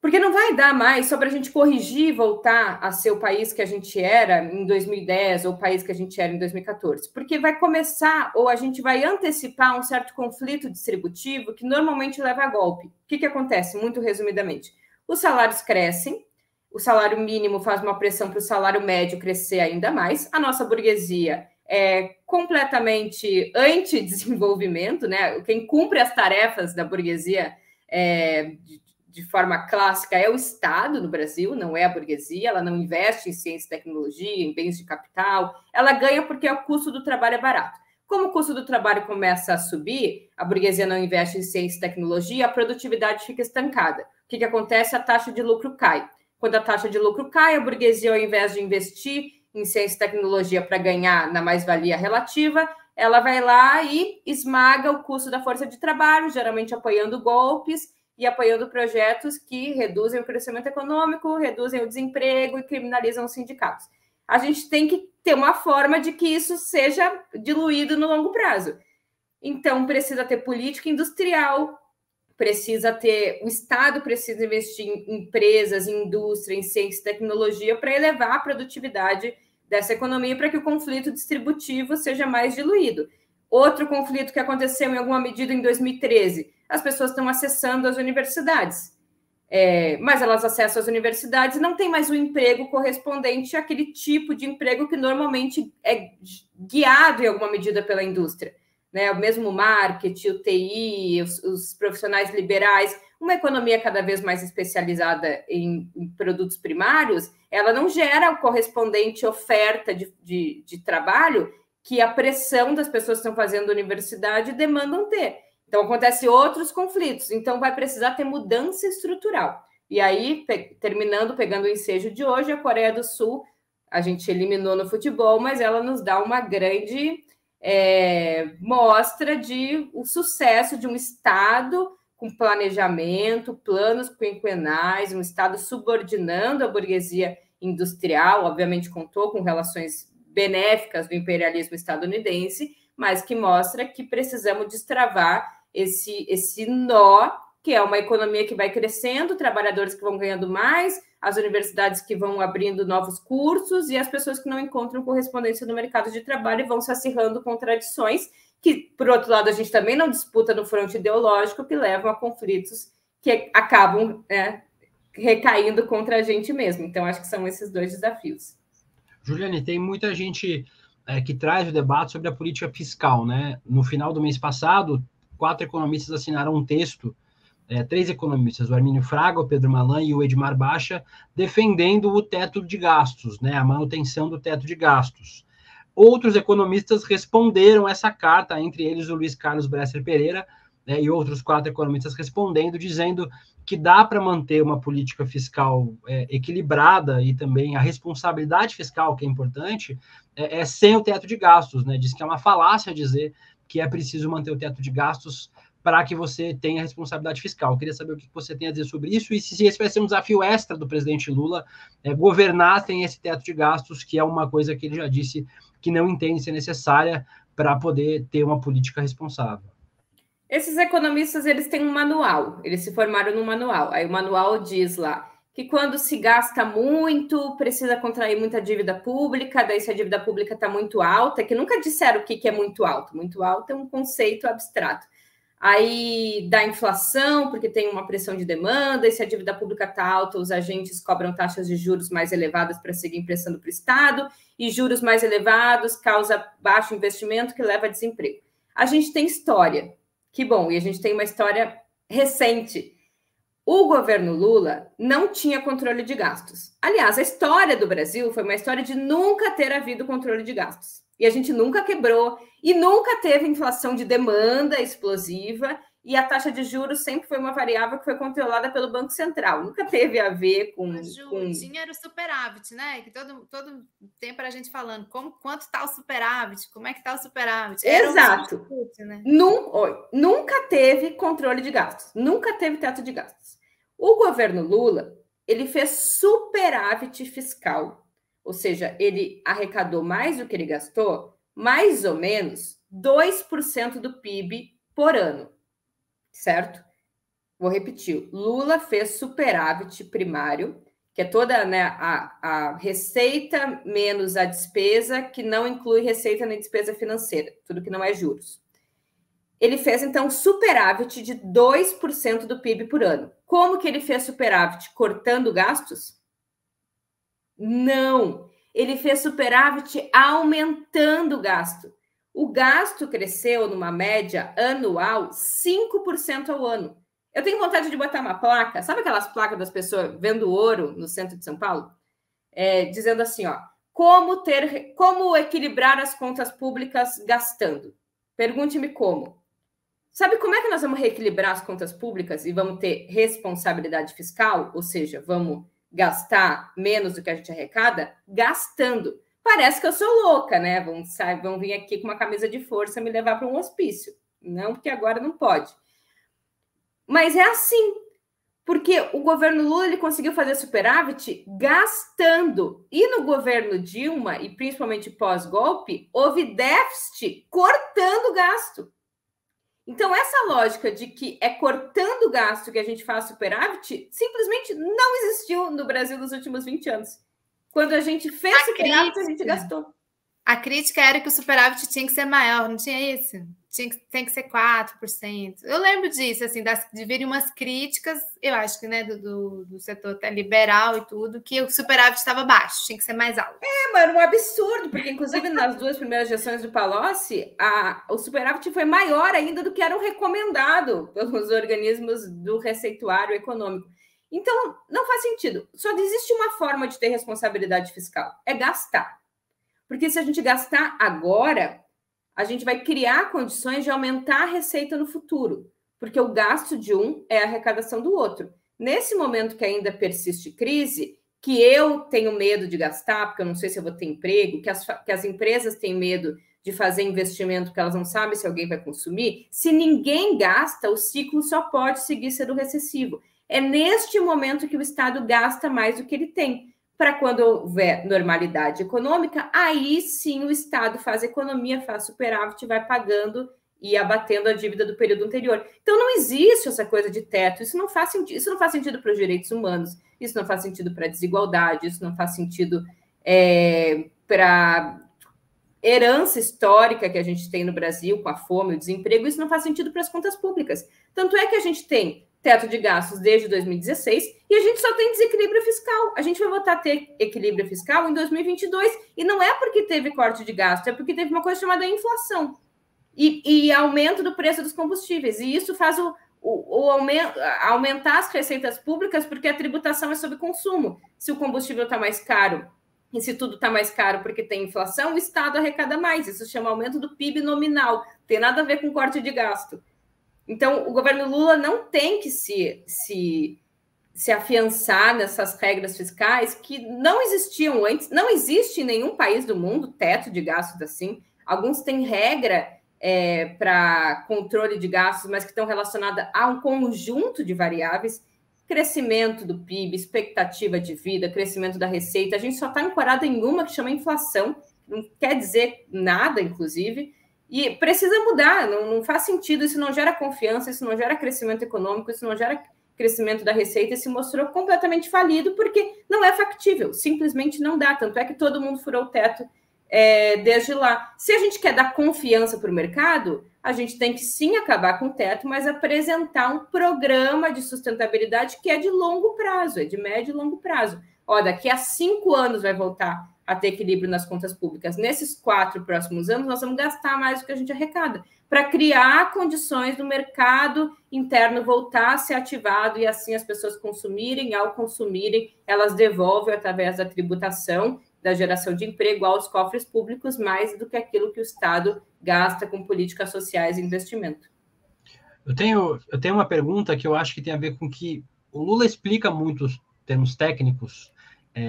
Porque não vai dar mais só para a gente corrigir e voltar a ser o país que a gente era em 2010 ou o país que a gente era em 2014. Porque vai começar, ou a gente vai antecipar um certo conflito distributivo que normalmente leva a golpe. O que acontece, muito resumidamente? Os salários crescem, o salário mínimo faz uma pressão para o salário médio crescer ainda mais, a nossa burguesia é completamente anti-desenvolvimento, né? Quem cumpre as tarefas da burguesia de forma clássica é o Estado no Brasil, não é a burguesia, ela não investe em ciência e tecnologia, em bens de capital, ela ganha porque o custo do trabalho é barato. Como o custo do trabalho começa a subir, a burguesia não investe em ciência e tecnologia, a produtividade fica estancada. O que acontece? A taxa de lucro cai. Quando a taxa de lucro cai, a burguesia, ao invés de investir em ciência e tecnologia para ganhar na mais-valia relativa, ela vai lá e esmaga o custo da força de trabalho, geralmente apoiando golpes e apoiando projetos que reduzem o crescimento econômico, reduzem o desemprego e criminalizam os sindicatos. A gente tem que ter uma forma de que isso seja diluído no longo prazo. Então, precisa ter política industrial, o Estado precisa investir em empresas, em indústria, em ciência e tecnologia para elevar a produtividade dessa economia para que o conflito distributivo seja mais diluído. Outro conflito que aconteceu em alguma medida em 2013, as pessoas estão acessando as universidades, mas elas acessam as universidades e não tem mais o emprego correspondente àquele tipo de emprego que normalmente é guiado em alguma medida pela indústria. Né, o mesmo marketing, o TI, os profissionais liberais, uma economia cada vez mais especializada em produtos primários, ela não gera a correspondente oferta de trabalho que a pressão das pessoas que estão fazendo universidade demandam ter. Então, acontecem outros conflitos. Então, vai precisar ter mudança estrutural. E aí, pegando o ensejo de hoje, a Coreia do Sul, a gente eliminou no futebol, mas ela nos dá uma grande mostra de o sucesso de um Estado com planejamento, planos quinquenais, um Estado subordinando a burguesia industrial, obviamente contou com relações benéficas do imperialismo estadunidense, mas que mostra que precisamos destravar esse nó, que é uma economia que vai crescendo, trabalhadores que vão ganhando mais, as universidades que vão abrindo novos cursos e as pessoas que não encontram correspondência no mercado de trabalho e vão se acirrando contradições que, por outro lado, a gente também não disputa no fronte ideológico, que levam a conflitos que acabam recaindo contra a gente mesmo. Então, acho que são esses dois desafios. Juliane, tem muita gente que traz o debate sobre a política fiscal, né? No final do mês passado, 4 economistas assinaram um texto, 3 economistas, o Armínio Fraga, o Pedro Malan e o Edmar Baixa, defendendo o teto de gastos, né, a manutenção do teto de gastos. Outros economistas responderam essa carta, entre eles o Luiz Carlos Bresser Pereira, e outros 4 economistas respondendo, dizendo que dá para manter uma política fiscal equilibrada e também a responsabilidade fiscal, que é importante, sem o teto de gastos, né? Diz que é uma falácia dizer que é preciso manter o teto de gastos para que você tenha responsabilidade fiscal. Eu queria saber o que você tem a dizer sobre isso e se esse vai ser um desafio extra do presidente Lula, governar sem esse teto de gastos, que é uma coisa que ele já disse que não entende ser necessária para poder ter uma política responsável. Esses economistas, eles têm um manual, eles se formaram num manual. Aí o manual diz lá que quando se gasta muito, precisa contrair muita dívida pública, daí se a dívida pública está muito alta, que nunca disseram o que é muito alto. Muito alto é um conceito abstrato. Aí dá inflação, porque tem uma pressão de demanda, e se a dívida pública está alta, os agentes cobram taxas de juros mais elevadas para seguir emprestando para o Estado, e juros mais elevados causa baixo investimento que leva a desemprego. A gente tem história, que bom, e a gente tem uma história recente. O governo Lula não tinha controle de gastos. Aliás, a história do Brasil foi uma história de nunca ter havido controle de gastos. E a gente nunca quebrou. E nunca teve inflação de demanda explosiva. E a taxa de juros sempre foi uma variável que foi controlada pelo Banco Central. Nunca teve a ver com... Dinheiro superávit, né? Que todo tempo era a gente falando quanto está o superávit, como é que está o superávit. Exato. Né? Nunca teve controle de gastos. Nunca teve teto de gastos. O governo Lula, ele fez superávit fiscal. Ou seja, ele arrecadou mais do que ele gastou, mais ou menos 2% do PIB por ano. Certo? Vou repetir. Lula fez superávit primário, que é toda, né, a receita menos a despesa, que não inclui receita nem despesa financeira, tudo que não é juros. Ele fez, então, superávit de 2% do PIB por ano. Como que ele fez superávit? Cortando gastos? Não. Ele fez superávit aumentando o gasto. O gasto cresceu numa média anual 5% ao ano. Eu tenho vontade de botar uma placa, sabe aquelas placas das pessoas vendo ouro no centro de São Paulo? Dizendo assim, ó, como equilibrar as contas públicas gastando? Pergunte-me como. Sabe como é que nós vamos reequilibrar as contas públicas e vamos ter responsabilidade fiscal? Ou seja, vamos gastar menos do que a gente arrecada? Gastando. Parece que eu sou louca, né? Vão vir aqui com uma camisa de força me levar para um hospício. Não, porque agora não pode. Mas é assim. Porque o governo Lula ele conseguiu fazer superávit gastando. E no governo Dilma, e principalmente pós-golpe, houve déficit cortando gasto. Então, essa lógica de que é cortando gasto que a gente faz superávit simplesmente não existiu no Brasil nos últimos 20 anos. Quando a gente fez superávit, a gente gastou. A crítica era que o superávit tinha que ser maior, não tinha isso? Tem que ser 4%. Eu lembro disso, assim, de virem umas críticas, eu acho que, né, do setor até liberal e tudo, que o superávit estava baixo, tinha que ser mais alto. Mas era um absurdo, porque, inclusive, nas duas primeiras gestões do Palocci, o superávit foi maior ainda do que era o recomendado pelos organismos do receituário econômico. Então, não faz sentido. Só existe uma forma de ter responsabilidade fiscal, é gastar. Porque se a gente gastar agora, a gente vai criar condições de aumentar a receita no futuro, porque o gasto de um é a arrecadação do outro. Nesse momento que ainda persiste crise, que eu tenho medo de gastar, porque eu não sei se eu vou ter emprego, que as empresas têm medo de fazer investimento porque elas não sabem se alguém vai consumir, se ninguém gasta, o ciclo só pode seguir sendo recessivo. É neste momento que o Estado gasta mais do que ele tem. Para quando houver normalidade econômica, aí sim o Estado faz economia, faz superávit, vai pagando e abatendo a dívida do período anterior. Então não existe essa coisa de teto, isso não faz sentido para os direitos humanos, isso não faz sentido para a desigualdade, isso não faz sentido para herança histórica que a gente tem no Brasil, com a fome, o desemprego, isso não faz sentido para as contas públicas. Tanto é que a gente tem teto de gastos desde 2016 e a gente só tem desequilíbrio fiscal. A gente vai voltar a ter equilíbrio fiscal em 2022 e não é porque teve corte de gasto, é porque teve uma coisa chamada inflação e aumento do preço dos combustíveis. E isso faz aumentar as receitas públicas porque a tributação é sobre consumo. Se o combustível está mais caro e se tudo está mais caro porque tem inflação, o Estado arrecada mais. Isso chama aumento do PIB nominal. Não tem nada a ver com corte de gasto. Então, o governo Lula não tem que se afiançar nessas regras fiscais que não existiam antes. Não existe em nenhum país do mundo teto de gastos assim. Alguns têm regra para controle de gastos, mas que estão relacionadas a um conjunto de variáveis. Crescimento do PIB, expectativa de vida, crescimento da receita. A gente só está ancorado em uma que chama inflação. Não quer dizer nada, inclusive. E precisa mudar, não faz sentido, isso não gera confiança, isso não gera crescimento econômico, isso não gera crescimento da receita, e se mostrou completamente falido porque não é factível, simplesmente não dá, tanto é que todo mundo furou o teto desde lá. Se a gente quer dar confiança para o mercado, a gente tem que sim acabar com o teto, mas apresentar um programa de sustentabilidade que é de longo prazo, é de médio e longo prazo. Daqui a 5 anos vai voltar a ter equilíbrio nas contas públicas. Nesses 4 próximos anos, nós vamos gastar mais do que a gente arrecada, para criar condições do mercado interno voltar a ser ativado e assim as pessoas consumirem, ao consumirem, elas devolvem através da tributação, da geração de emprego aos cofres públicos, mais do que aquilo que o Estado gasta com políticas sociais e investimento. Eu tenho uma pergunta que eu acho que tem a ver com que o Lula explica muitos termos técnicos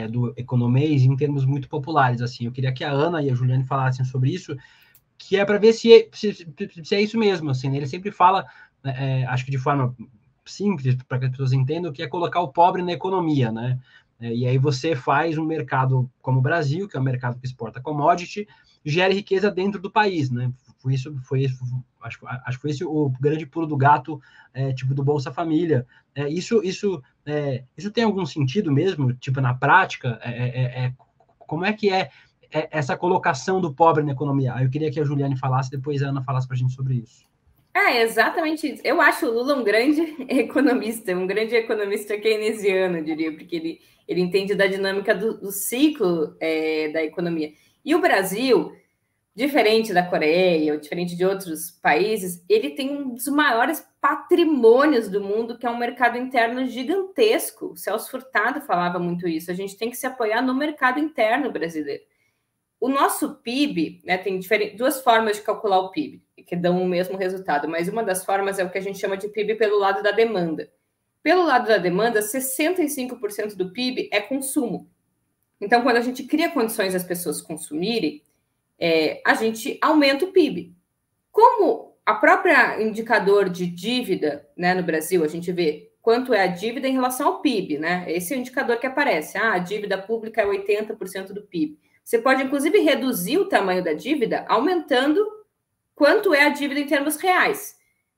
do economês em termos muito populares. Assim, eu queria que a Ana e a Juliane falassem sobre isso, que é para ver se é isso mesmo. Assim, né? Ele sempre fala, acho que de forma simples, para que as pessoas entendam, que é colocar o pobre na economia, né? E aí você faz um mercado como o Brasil, que é um mercado que exporta commodity, gere riqueza dentro do país, né? Acho que foi esse o grande pulo do gato, tipo do Bolsa Família. Isso tem algum sentido mesmo, tipo, na prática? Como é que é essa colocação do pobre na economia? Eu queria que a Juliane falasse, depois a Ana falasse para a gente sobre isso. Exatamente isso. Eu acho o Lula um grande economista keynesiano, eu diria, porque ele entende da dinâmica do ciclo da economia. E o Brasil, diferente da Coreia, ou diferente de outros países, ele tem um dos maiores patrimônios do mundo, que é um mercado interno gigantesco. O Celso Furtado falava muito isso. A gente tem que se apoiar no mercado interno brasileiro. O nosso PIB, né, tem duas formas de calcular o PIB, que dão o mesmo resultado, mas uma das formas é o que a gente chama de PIB pelo lado da demanda. Pelo lado da demanda, 65% do PIB é consumo. Então, quando a gente cria condições das pessoas consumirem, a gente aumenta o PIB. Como a própria indicador de dívida, né, no Brasil, a gente vê quanto é a dívida em relação ao PIB, né? Esse é o indicador que aparece. A dívida pública é 80% do PIB. Você pode, inclusive, reduzir o tamanho da dívida aumentando quanto é a dívida em termos reais.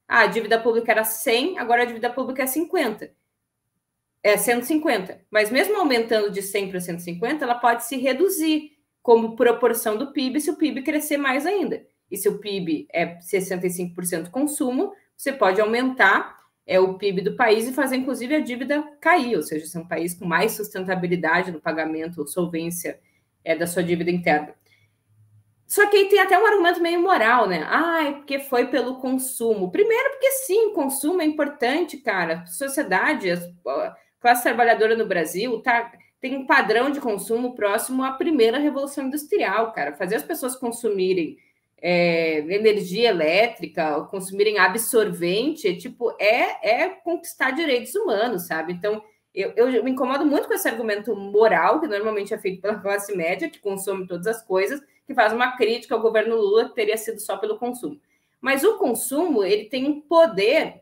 A dívida pública era 100, agora a dívida pública é 50. É 150. Mas mesmo aumentando de 100 para 150, ela pode se reduzir como proporção do PIB se o PIB crescer mais ainda. E se o PIB é 65% consumo, você pode aumentar o PIB do país e fazer, inclusive, a dívida cair, ou seja, ser um país com mais sustentabilidade no pagamento ou solvência da sua dívida interna. Só que aí tem até um argumento meio moral, né? Porque foi pelo consumo. Primeiro, porque sim, consumo é importante, cara. A sociedade, a classe trabalhadora no Brasil tem um padrão de consumo próximo à primeira revolução industrial, cara. Fazer as pessoas consumirem energia elétrica, consumirem absorvente, é conquistar direitos humanos, sabe? Então, eu me incomodo muito com esse argumento moral, que normalmente é feito pela classe média, que consome todas as coisas, que faz uma crítica ao governo Lula, que teria sido só pelo consumo. Mas o consumo, ele tem um poder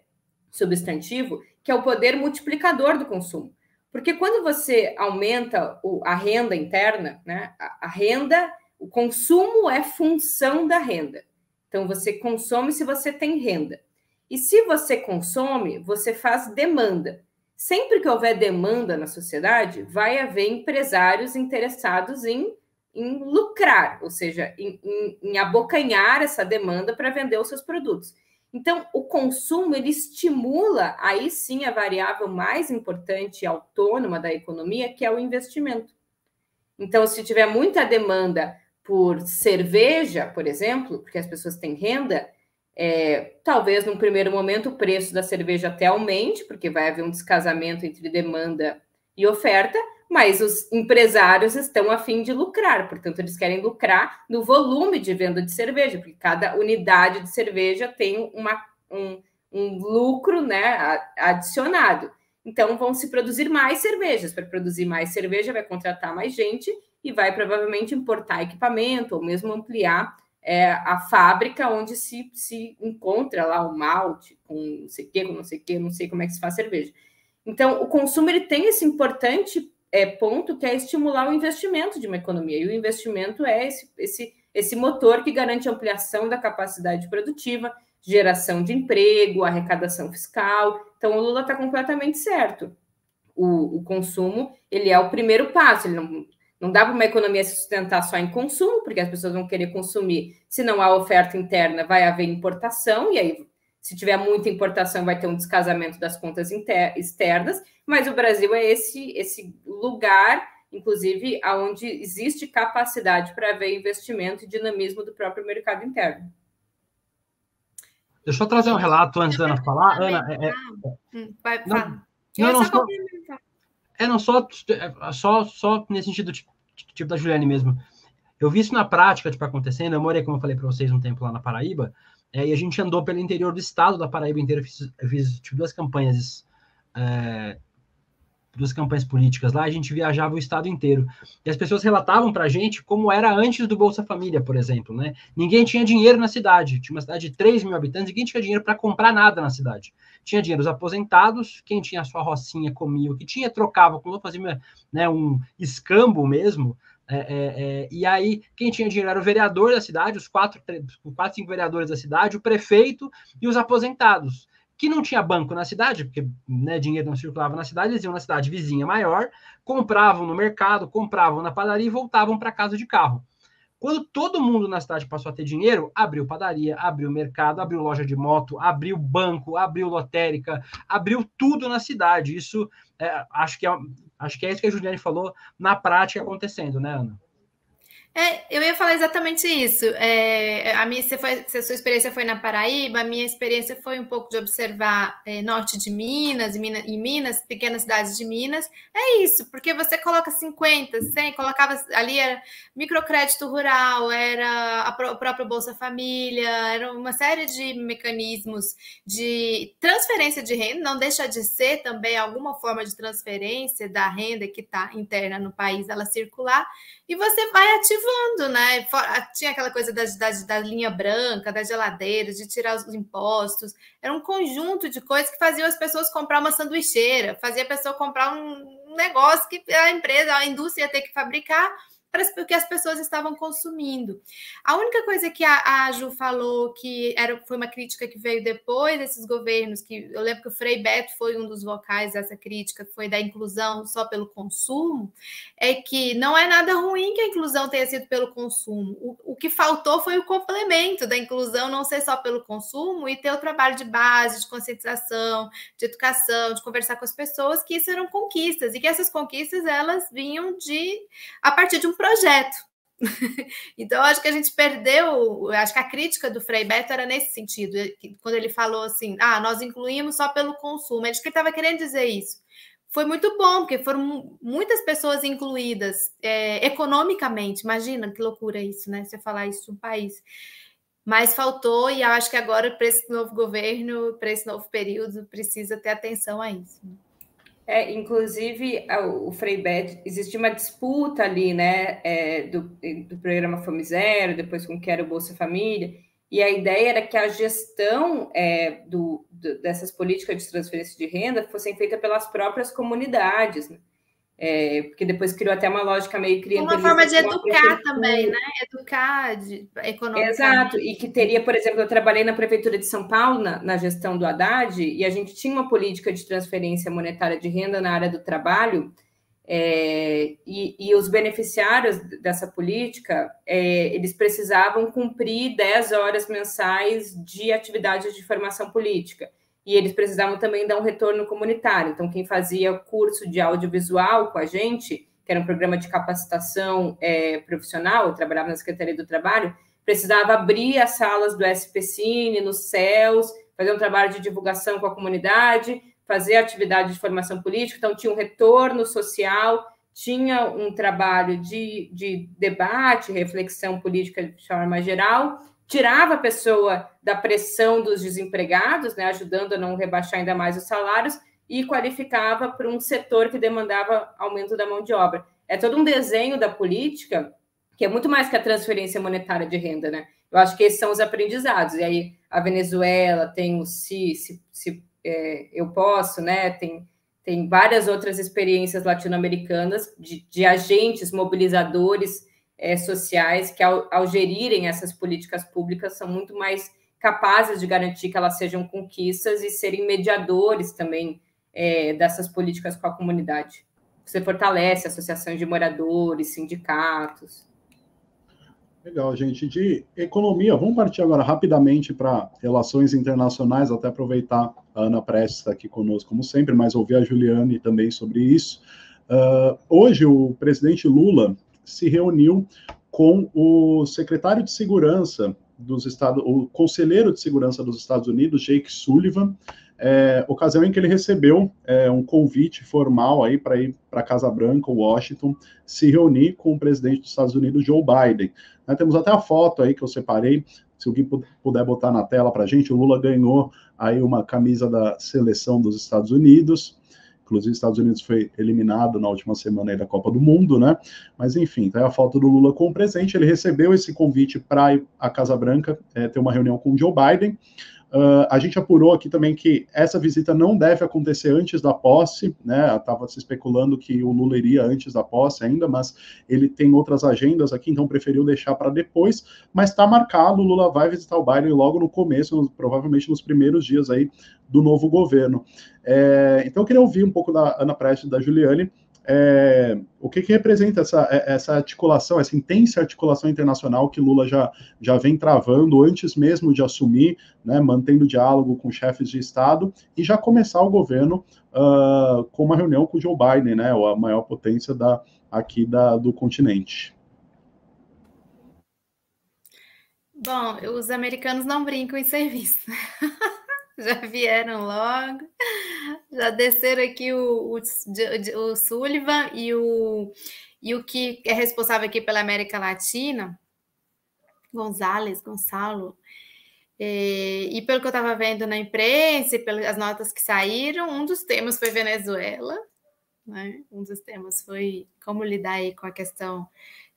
substantivo, que é o poder multiplicador do consumo. Porque quando você aumenta a renda interna, né, a renda, o consumo é função da renda. Então, você consome se você tem renda. E se você consome, você faz demanda. Sempre que houver demanda na sociedade, vai haver empresários interessados em lucrar, ou seja, em abocanhar essa demanda para vender os seus produtos. Então, o consumo, ele estimula, aí sim, a variável mais importante e autônoma da economia, que é o investimento. Então, se tiver muita demanda por cerveja, por exemplo, porque as pessoas têm renda, talvez, num primeiro momento, o preço da cerveja até aumente, porque vai haver um descasamento entre demanda e oferta, mas os empresários estão a fim de lucrar, portanto, eles querem lucrar no volume de venda de cerveja, porque cada unidade de cerveja tem um lucro, né, adicionado. Então, vão se produzir mais cervejas. Para produzir mais cerveja, vai contratar mais gente e vai provavelmente importar equipamento ou mesmo ampliar a fábrica onde se encontra lá o malte com não sei o quê, com não sei o quê, não sei como é que se faz cerveja. Então, o consumo, ele tem esse importante ponto, que é estimular o investimento de uma economia. E o investimento é esse motor que garante a ampliação da capacidade produtiva, geração de emprego, arrecadação fiscal. Então, o Lula está completamente certo. O consumo, ele é o primeiro passo. Ele não dá para uma economia se sustentar só em consumo, porque as pessoas vão querer consumir. Se não há oferta interna, vai haver importação, e aí, se tiver muita importação, vai ter um descasamento das contas externas, mas o Brasil é esse lugar, inclusive, onde existe capacidade para haver investimento e dinamismo do próprio mercado interno. Deixa eu trazer um relato antes da Ana falar. Ana, Vai, fala. Só nesse sentido, tipo da Juliane mesmo. Eu vi isso na prática, tipo, acontecendo. Eu morei, como eu falei para vocês, um tempo lá na Paraíba, e a gente andou pelo interior do estado da Paraíba inteiro. Eu fiz tipo, duas campanhas políticas lá, a gente viajava o estado inteiro. E as pessoas relatavam para a gente como era antes do Bolsa Família, por exemplo, né? Ninguém tinha dinheiro na cidade. Tinha uma cidade de 3 mil habitantes, ninguém tinha dinheiro para comprar nada na cidade. Tinha dinheiro os aposentados, quem tinha a sua rocinha comia, o que tinha trocava, como fazia, né, um escambo mesmo. E aí, quem tinha dinheiro era o vereador da cidade, os 4, 5 vereadores da cidade, o prefeito e os aposentados, que não tinha banco na cidade, porque, né, dinheiro não circulava na cidade, eles iam na cidade vizinha maior, compravam no mercado, compravam na padaria e voltavam para casa de carro. Quando todo mundo na cidade passou a ter dinheiro, abriu padaria, abriu mercado, abriu loja de moto, abriu banco, abriu lotérica, abriu tudo na cidade. Isso, acho que é isso que a Juliane falou na prática acontecendo, né, Ana? Eu ia falar exatamente isso. Se a sua experiência foi na Paraíba, a minha experiência foi um pouco de observar norte de Minas, e Minas, pequenas cidades de Minas. É isso, porque você coloca 50, 100, colocava ali, era microcrédito rural, era o próprio Bolsa Família, era uma série de mecanismos de transferência de renda, não deixa de ser também alguma forma de transferência da renda que está interna no país, ela circular, e você vai ativando, né? Tinha aquela coisa da linha branca, da geladeira, de tirar os impostos. Era um conjunto de coisas que faziam as pessoas comprar uma sanduicheira, fazia a pessoa comprar um negócio que a indústria ia ter que fabricar, porque as pessoas estavam consumindo. A única coisa que a Ju falou que foi uma crítica que veio depois desses governos, que eu lembro que o Frei Beto foi um dos vocais dessa crítica, foi da inclusão só pelo consumo, é que não é nada ruim que a inclusão tenha sido pelo consumo. O que faltou foi o complemento da inclusão não ser só pelo consumo e ter o trabalho de base, de conscientização, de educação, de conversar com as pessoas, que isso eram conquistas, e que essas conquistas elas vinham a partir de um projeto. Então, acho que a gente perdeu, acho que a crítica do Frei Beto era nesse sentido, quando ele falou assim, nós incluímos só pelo consumo. Acho que ele estava querendo dizer isso. Foi muito bom, porque foram muitas pessoas incluídas economicamente. Imagina que loucura isso, né? Você falar isso no país. Mas faltou, e acho que agora, para esse novo governo, para esse novo período, precisa ter atenção a isso. Inclusive, o Frei Beto, existe uma disputa ali, né, do programa Fome Zero, depois com o que era o Bolsa Família, e a ideia era que a gestão dessas políticas de transferência de renda fossem feitas pelas próprias comunidades, né? Porque depois criou até uma lógica meio clientelista. Uma forma de educar também, né? Educar economicamente. Exato, e que teria, por exemplo, eu trabalhei na Prefeitura de São Paulo, na gestão do Haddad, e a gente tinha uma política de transferência monetária de renda na área do trabalho, e os beneficiários dessa política, eles precisavam cumprir 10 horas mensais de atividades de formação política. E eles precisavam também dar um retorno comunitário. Então, quem fazia curso de audiovisual com a gente, que era um programa de capacitação profissional, eu trabalhava na Secretaria do Trabalho, precisava abrir as salas do SPCine, nos CELS, fazer um trabalho de divulgação com a comunidade, fazer atividade de formação política. Então, tinha um retorno social, tinha um trabalho de debate, reflexão política de forma geral, tirava a pessoa da pressão dos desempregados, né, ajudando a não rebaixar ainda mais os salários, e qualificava para um setor que demandava aumento da mão de obra. É todo um desenho da política que é muito mais que a transferência monetária de renda, né? Eu acho que esses são os aprendizados. E aí a Venezuela tem o se eu posso, né? Tem várias outras experiências latino-americanas de agentes mobilizadores sociais que, ao gerirem essas políticas públicas, são muito mais capazes de garantir que elas sejam conquistas e serem mediadores também dessas políticas com a comunidade. Você fortalece associações de moradores, sindicatos. Legal, gente. De economia, vamos partir agora rapidamente para relações internacionais, até aproveitar a Ana Prestes está aqui conosco, como sempre, mas ouvir a Juliane também sobre isso. Hoje, o presidente Lula se reuniu com o secretário de Segurança dos Estados, o conselheiro de Segurança dos Estados Unidos, Jake Sullivan, ocasião em que ele recebeu um convite formal aí para ir para a Casa Branca, Washington, se reunir com o presidente dos Estados Unidos, Joe Biden. Temos até a foto aí que eu separei, se alguém puder botar na tela para a gente. O Lula ganhou aí uma camisa da seleção dos Estados Unidos. Inclusive, os Estados Unidos foi eliminado na última semana aí da Copa do Mundo, né? Mas, enfim, tá aí a foto do Lula com o presidente. Ele recebeu esse convite para ir à Casa Branca, ter uma reunião com o Joe Biden. A gente apurou aqui também que essa visita não deve acontecer antes da posse, né? Estava se especulando que o Lula iria antes da posse ainda, mas ele tem outras agendas aqui, então preferiu deixar para depois. Mas está marcado, o Lula vai visitar o Biden logo no começo, provavelmente nos primeiros dias aí do novo governo. Então eu queria ouvir um pouco da Ana Prestes e da Juliane, o que representa essa articulação, essa intensa articulação internacional que Lula já vem travando antes mesmo de assumir, né, mantendo diálogo com chefes de Estado e já começar o governo com uma reunião com o Joe Biden, né, a maior potência do continente. Bom, os americanos não brincam em serviço. Já vieram logo, já desceram aqui o Sullivan e o que é responsável aqui pela América Latina, Gonçalo. E pelo que eu estava vendo na imprensa e pelas notas que saíram, um dos temas foi Venezuela, né? Um dos temas foi como lidar aí com a questão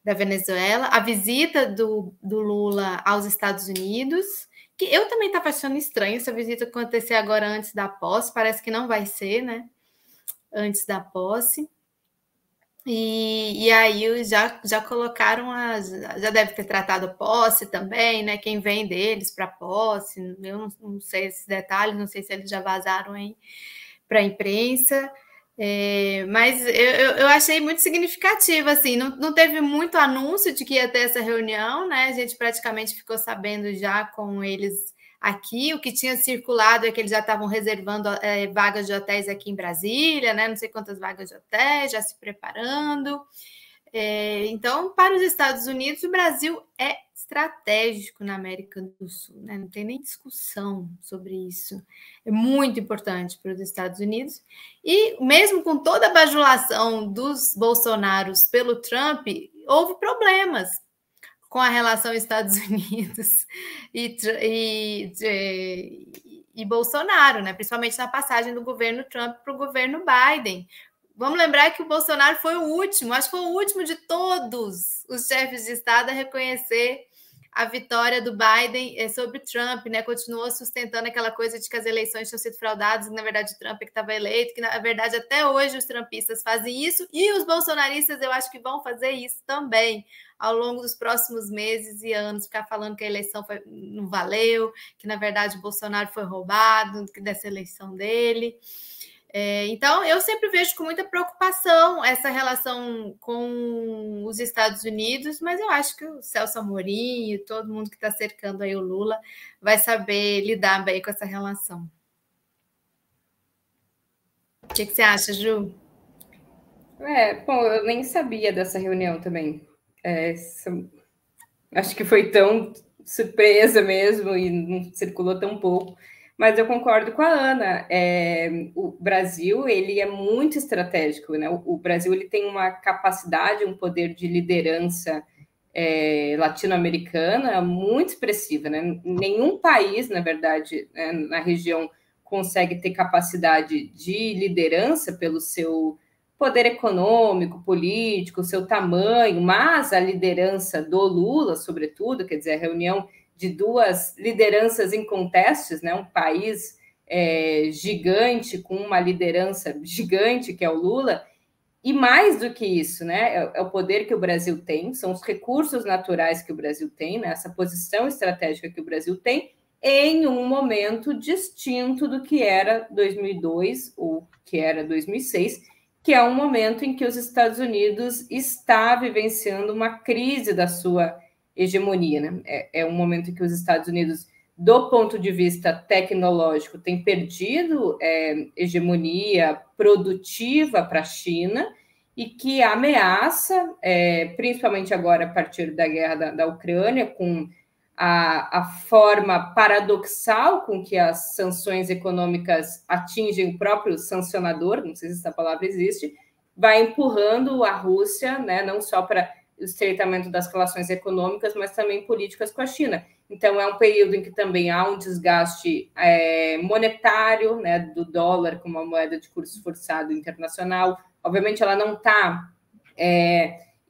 da Venezuela, a visita do Lula aos Estados Unidos, que eu também estava achando estranho essa visita acontecer agora antes da posse, parece que não vai ser, né? Antes da posse. E aí já colocaram, já deve ter tratado a posse também, né? Quem vem deles para a posse, eu não sei esses detalhes, não sei se eles já vazaram aí para a imprensa. Mas eu achei muito significativo, assim, não teve muito anúncio de que ia ter essa reunião, né? A gente praticamente ficou sabendo já com eles aqui. O que tinha circulado é que eles já estavam reservando vagas de hotéis aqui em Brasília, né? Não sei quantas vagas de hotéis, já se preparando. Então, para os Estados Unidos, o Brasil é estratégico na América do Sul, né? Não tem nem discussão sobre isso. É muito importante para os Estados Unidos. E mesmo com toda a bajulação dos bolsonaros pelo Trump, houve problemas com a relação Estados Unidos e Bolsonaro, né? Principalmente na passagem do governo Trump para o governo Biden. Vamos lembrar que o Bolsonaro foi o último, acho que foi o último de todos os chefes de Estado a reconhecer a vitória do Biden sobre Trump, né? Continuou sustentando aquela coisa de que as eleições tinham sido fraudadas, que na verdade Trump é que estava eleito, que na verdade até hoje os trumpistas fazem isso, e os bolsonaristas eu acho que vão fazer isso também ao longo dos próximos meses e anos, ficar falando que a eleição não valeu, que na verdade o Bolsonaro foi roubado dessa eleição dele. Então, eu sempre vejo com muita preocupação essa relação com os Estados Unidos, mas eu acho que o Celso Amorim e todo mundo que está cercando aí o Lula vai saber lidar bem com essa relação. O que você acha, Ju? Bom, eu nem sabia dessa reunião também. Acho que foi tão surpresa mesmo e não circulou tão pouco. Mas eu concordo com a Ana. O Brasil ele é muito estratégico, né? O Brasil ele tem uma capacidade, um poder de liderança latino-americana muito expressiva, né? Nenhum país, na verdade, né, na região consegue ter capacidade de liderança pelo seu poder econômico, político, seu tamanho, mas a liderança do Lula, sobretudo, quer dizer, a reunião de duas lideranças incontestes, né? Um país gigante, com uma liderança gigante, que é o Lula, e mais do que isso, né? É o poder que o Brasil tem, são os recursos naturais que o Brasil tem, né? Essa posição estratégica que o Brasil tem, em um momento distinto do que era 2002 ou que era 2006, que é um momento em que os Estados Unidos está vivenciando uma crise da sua hegemonia, né? É um momento em que os Estados Unidos, do ponto de vista tecnológico, tem perdido hegemonia produtiva para a China e que ameaça, principalmente agora a partir da guerra da Ucrânia, com a forma paradoxal com que as sanções econômicas atingem o próprio sancionador, não sei se essa palavra existe, vai empurrando a Rússia, né, não só para o estreitamento das relações econômicas, mas também políticas com a China. Então, é um período em que também há um desgaste monetário, né, do dólar como uma moeda de curso forçado internacional. Obviamente, ela não está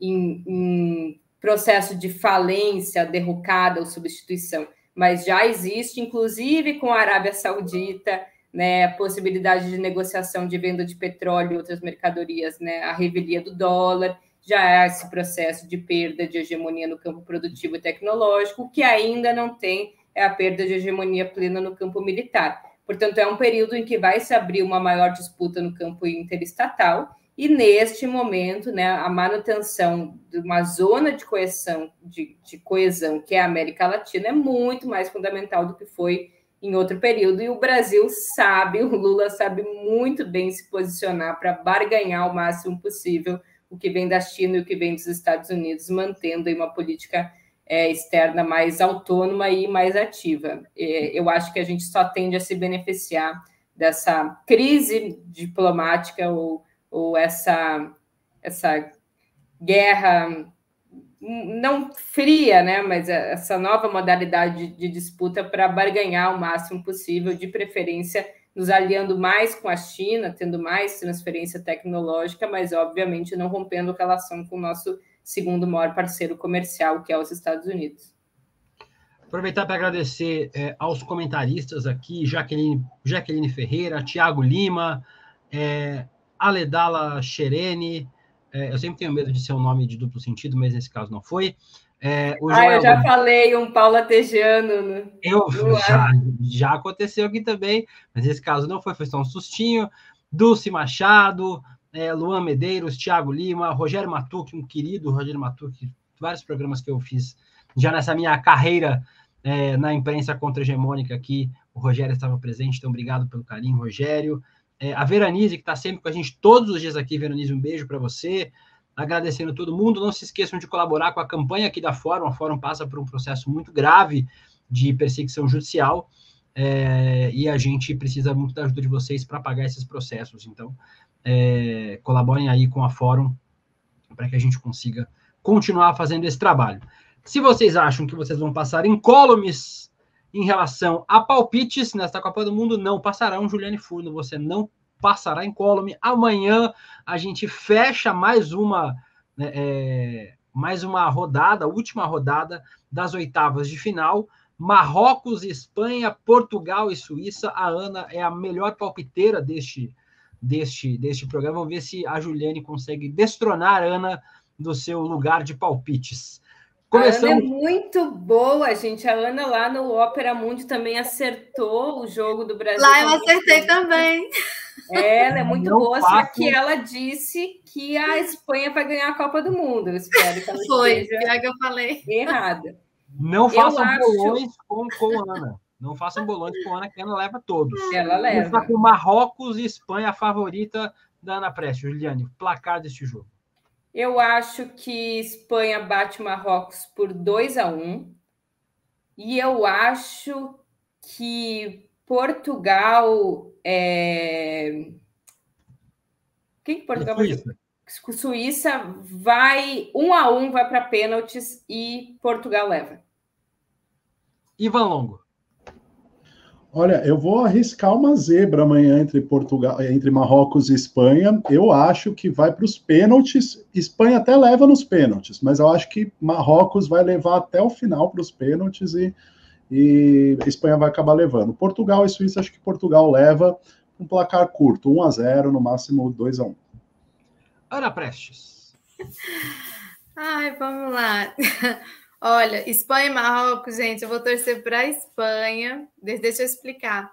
em processo de falência, derrocada ou substituição, mas já existe, inclusive com a Arábia Saudita, né, a possibilidade de negociação de venda de petróleo e outras mercadorias, né, a revelia do dólar, já há esse processo de perda de hegemonia no campo produtivo e tecnológico, o que ainda não tem é a perda de hegemonia plena no campo militar. Portanto, é um período em que vai se abrir uma maior disputa no campo interestatal, e neste momento, né, a manutenção de uma zona de coesão, que é a América Latina, é muito mais fundamental do que foi em outro período, e o Brasil sabe, o Lula sabe muito bem se posicionar para barganhar o máximo possível o que vem da China e o que vem dos Estados Unidos, mantendo aí uma política externa mais autônoma e mais ativa. Eu acho que a gente só tende a se beneficiar dessa crise diplomática ou essa guerra não fria, né, mas essa nova modalidade de disputa para barganhar o máximo possível, de preferência nos aliando mais com a China, tendo mais transferência tecnológica, mas obviamente não rompendo relação com o nosso segundo maior parceiro comercial, que é os Estados Unidos. Aproveitar para agradecer aos comentaristas aqui, Jaqueline Ferreira, Tiago Lima, Aledala Xerene, eu sempre tenho medo de ser um nome de duplo sentido, mas nesse caso não foi. Eu já falei um Paula Tejano. Já aconteceu aqui também, mas nesse caso não foi só um sustinho. Dulce Machado, Luan Medeiros, Tiago Lima, Rogério Matucci, um querido Rogério Matucci, vários programas que eu fiz já nessa minha carreira na imprensa contra-hegemônica aqui, o Rogério estava presente, então obrigado pelo carinho, Rogério. A Veranise, que está sempre com a gente todos os dias aqui. Veranise, um beijo para você. Agradecendo todo mundo. Não se esqueçam de colaborar com a campanha aqui da Fórum. A Fórum passa por um processo muito grave de perseguição judicial e a gente precisa muito da ajuda de vocês para pagar esses processos. Então, colaborem aí com a Fórum para que a gente consiga continuar fazendo esse trabalho. Se vocês acham que vocês vão passar incólumes em relação a palpites nesta Copa do Mundo, não passarão, Juliane Furno, você não passará incólume. Amanhã a gente fecha mais uma rodada, a última rodada das oitavas de final. Marrocos, Espanha, Portugal e Suíça. A Ana é a melhor palpiteira deste programa. Vamos ver se a Juliane consegue destronar a Ana do seu lugar de palpites. Começamos... A Ana é muito boa, gente. A Ana lá no Ópera Mundi também acertou o jogo do Brasil. Lá eu acertei também. Ela é muito boa, só que ela disse que a Espanha vai ganhar a Copa do Mundo. Eu espero que ela pior que eu falei. Errada. Não façam bolões com a Ana. Não façam bolões com a Ana, que a Ana leva todos. Ela leva. Está com Marrocos e Espanha, a favorita da Ana Prestes. Juliane, placar deste jogo. Eu acho que Espanha bate Marrocos por 2-1. E eu acho que Portugal... Quem que Portugal vai jogar? Suíça vai 1-1, vai para pênaltis e Portugal leva. Ivan Longo. Olha, eu vou arriscar uma zebra amanhã entre Marrocos e Espanha. Eu acho que vai para os pênaltis. Espanha até leva nos pênaltis, mas eu acho que Marrocos vai levar até o final para os pênaltis e Espanha vai acabar levando. Portugal e Suíça, acho que Portugal leva um placar curto, 1-0, no máximo 2-1. Ana Prestes. Ai, vamos lá. Olha, Espanha e Marrocos, gente, eu vou torcer para a Espanha. Deixa eu explicar.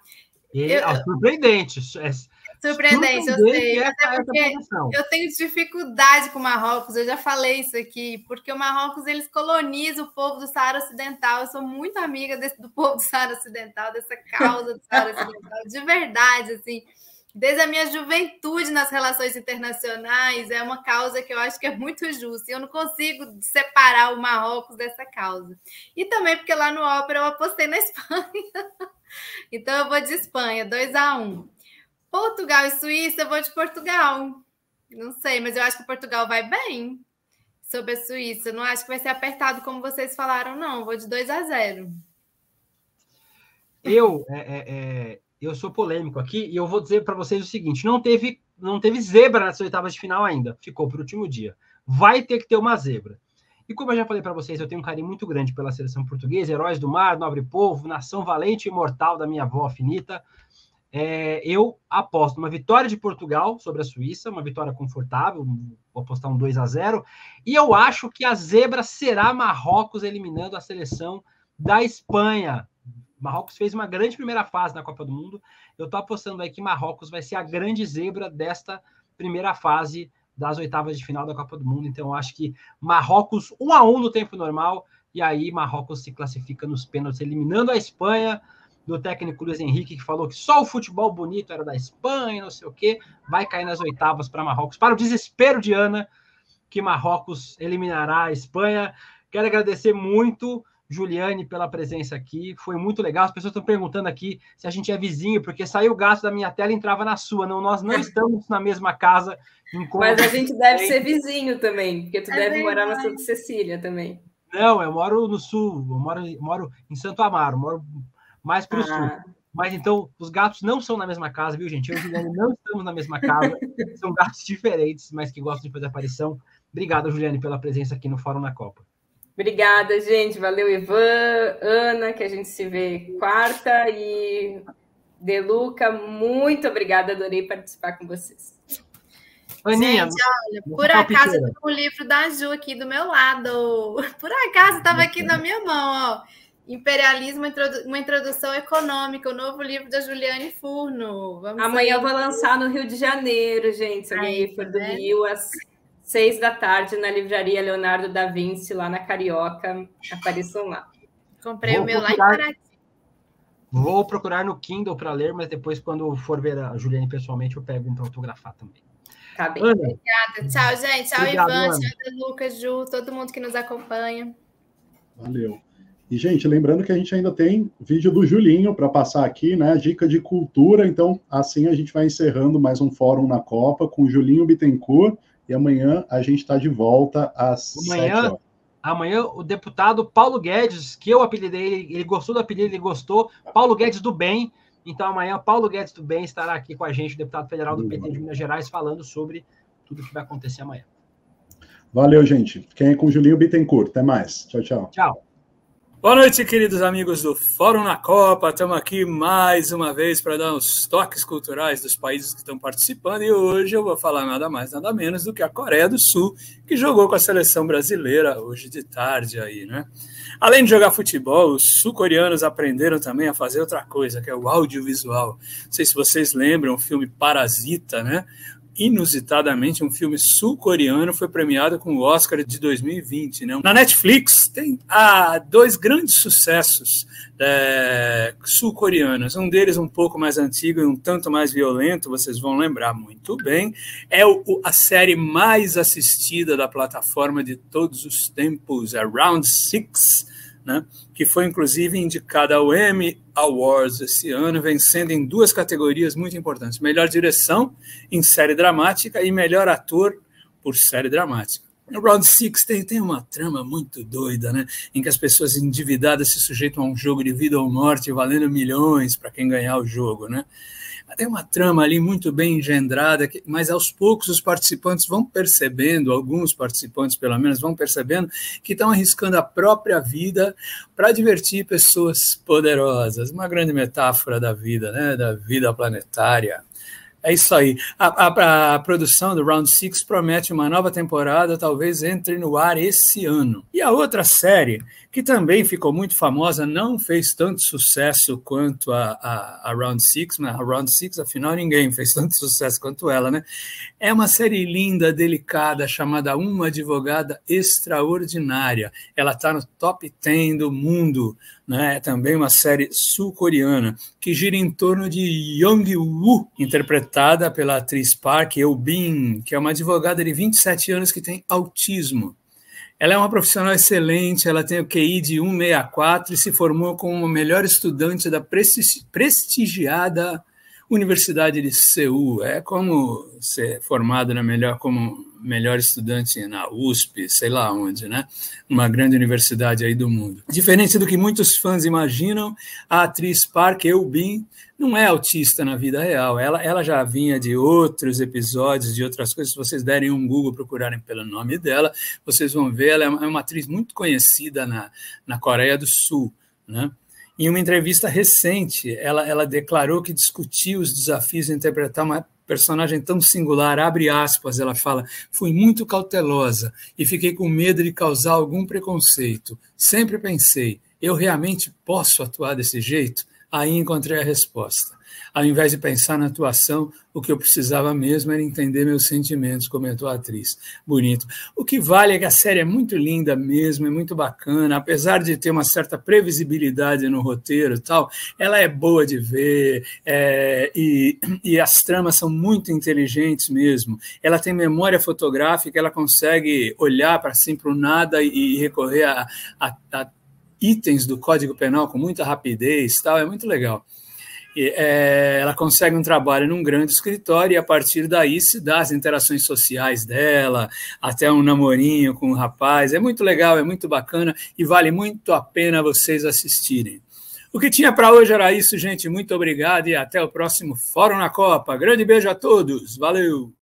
Surpreendente. Surpreendente, eu sei. Até porque eu tenho dificuldade com o Marrocos, eu já falei isso aqui, porque o Marrocos, eles colonizam o povo do Saara Ocidental. Eu sou muito amiga do povo do Saara Ocidental, dessa causa do Saara Ocidental, de verdade, assim. desde a minha juventude nas relações internacionais, é uma causa que eu acho que é muito justa. E eu não consigo separar o Marrocos dessa causa. E também porque lá no Ópera eu apostei na Espanha. Então eu vou de Espanha, 2-1. Portugal e Suíça, eu vou de Portugal. Não sei, mas eu acho que Portugal vai bem sobre a Suíça. Não acho que vai ser apertado como vocês falaram, não. Eu vou de 2-0. Eu sou polêmico aqui e eu vou dizer para vocês o seguinte: não teve zebra nas oitavas de final ainda, ficou para o último dia. Vai ter que ter uma zebra. E como eu já falei para vocês, eu tenho um carinho muito grande pela seleção portuguesa, heróis do mar, nobre povo, nação valente e imortal da minha avó finita. Eu aposto uma vitória de Portugal sobre a Suíça, uma vitória confortável, vou apostar um 2-0, e eu acho que a zebra será Marrocos eliminando a seleção da Espanha. Marrocos fez uma grande primeira fase na Copa do Mundo. Eu estou apostando aí que Marrocos vai ser a grande zebra desta primeira fase das oitavas de final da Copa do Mundo. Então, eu acho que Marrocos 1-1 no tempo normal, e aí Marrocos se classifica nos pênaltis, eliminando a Espanha, do técnico Luiz Henrique, que falou que só o futebol bonito era da Espanha, não sei o quê. Vai cair nas oitavas para Marrocos. Para o desespero de Ana, que Marrocos eliminará a Espanha. Quero agradecer muito, Juliane, pela presença aqui. Foi muito legal. As pessoas estão perguntando aqui se a gente é vizinho, porque saiu o gato da minha tela e entrava na sua. Não, nós não estamos na mesma casa. Mas a gente deve ser vizinho também, porque tu deve morar na Santa Cecília também. Não, eu moro no sul. Eu moro em Santo Amaro. Moro mais para o sul. Mas então, os gatos não são na mesma casa, viu, gente? Eu e o Juliane não estamos na mesma casa. São gatos diferentes, mas que gostam de fazer aparição. Obrigado, Juliane, pela presença aqui no Fórum na Copa. Obrigada, gente. Valeu, Ivan, Ana, que a gente se vê quarta. E De Luca, muito obrigada. Adorei participar com vocês. Aninha, gente, olha, por acaso eu tô com o livro da Ju aqui do meu lado. Por acaso estava aqui na minha mão, ó. Imperialismo, uma introdução econômica, o novo livro da Juliane Furno. Amanhã eu vou lançar no Rio de Janeiro, gente. Se alguém for do Rio, às 6 da tarde, na livraria Leonardo da Vinci, lá na Carioca. Apareçam lá. Comprei o meu lá em Paraty. Vou procurar no Kindle para ler, mas depois, quando for ver a Juliane pessoalmente, eu pego um para autografar também. Tá bem. Ana. Obrigada. Tchau, gente. Tchau, Obrigado, Ivan. Ana. Tchau, Lucas, Ju, todo mundo que nos acompanha. Valeu. E, gente, lembrando que a gente ainda tem vídeo do Julinho para passar aqui, né? Dica de cultura. Então, assim a gente vai encerrando mais um Fórum na Copa com o Julinho Bittencourt. E amanhã a gente está de volta às 7 horas. Amanhã o deputado Paulo Guedes, que eu apelidei, ele gostou do apelido, ele gostou. Paulo Guedes do Bem. Então, amanhã, Paulo Guedes do Bem estará aqui com a gente, o deputado federal do PT de Minas Gerais, falando sobre tudo que vai acontecer amanhã. Valeu, gente. Fiquem aí com o Julinho Bittencourt. Até mais. Tchau, tchau. Tchau. Boa noite, queridos amigos do Fórum na Copa. Estamos aqui mais uma vez para dar uns toques culturais dos países que estão participando. E hoje eu vou falar nada mais, nada menos do que a Coreia do Sul, que jogou com a seleção brasileira hoje de tarde aí, né? Além de jogar futebol, os sul-coreanos aprenderam também a fazer outra coisa, que é o audiovisual. Não sei se vocês lembram o filme Parasita, né? Inusitadamente, um filme sul-coreano foi premiado com o Oscar de 2020. Né? Na Netflix tem dois grandes sucessos sul-coreanos. Um deles um pouco mais antigo e um tanto mais violento, vocês vão lembrar muito bem. É a série mais assistida da plataforma de todos os tempos, Round 6, né? Que foi inclusive indicada ao Emmy Awards esse ano, vencendo em duas categorias muito importantes: melhor direção em série dramática e melhor ator por série dramática. O Round 6 tem uma trama muito doida, né? Em que as pessoas endividadas se sujeitam a um jogo de vida ou morte valendo milhões para quem ganhar o jogo, né? Tem uma trama ali muito bem engendrada, mas aos poucos os participantes vão percebendo, alguns participantes pelo menos vão percebendo, que estão arriscando a própria vida para divertir pessoas poderosas. Uma grande metáfora da vida, né? Da vida planetária. É isso aí. A produção do Round 6 promete uma nova temporada, talvez entre no ar esse ano. E a outra série, que também ficou muito famosa, não fez tanto sucesso quanto a Round Six, mas a Round Six, afinal, ninguém fez tanto sucesso quanto ela, né? É uma série linda, delicada, chamada Uma Advogada Extraordinária. Ela está no top 10 do mundo, né? É também uma série sul-coreana, que gira em torno de Young-woo, interpretada pela atriz Park Eun-bin, que é uma advogada de 27 anos que tem autismo. Ela é uma profissional excelente, ela tem o QI de 164 e se formou como a melhor estudante da prestigiada Universidade de Seul. É como ser formado como melhor estudante na USP, sei lá onde, né? Uma grande universidade aí do mundo. Diferente do que muitos fãs imaginam, a atriz Park Eun-bin não é autista na vida real. Ela já vinha de outros episódios, de outras coisas. Se vocês derem um Google, procurarem pelo nome dela, vocês vão ver, ela é uma atriz muito conhecida na Coreia do Sul, né? Em uma entrevista recente, ela declarou que discutiu os desafios de interpretar uma personagem tão singular, abre aspas, ela fala, fui muito cautelosa e fiquei com medo de causar algum preconceito. Sempre pensei, eu realmente posso atuar desse jeito? Aí encontrei a resposta. Ao invés de pensar na atuação, o que eu precisava mesmo era entender meus sentimentos, comentou a atriz. Bonito. O que vale é que a série é muito linda mesmo, é muito bacana, apesar de ter uma certa previsibilidade no roteiro e tal, ela é boa de ver, e as tramas são muito inteligentes mesmo. Ela tem memória fotográfica, ela consegue olhar para assim, para o nada e recorrer a itens do Código Penal com muita rapidez, tal, é muito legal. Ela consegue um trabalho num grande escritório e a partir daí se dá as interações sociais dela, até um namorinho com um rapaz. É muito legal, é muito bacana e vale muito a pena vocês assistirem. O que tinha para hoje era isso, gente. Muito obrigado e até o próximo Fórum na Copa. Grande beijo a todos. Valeu!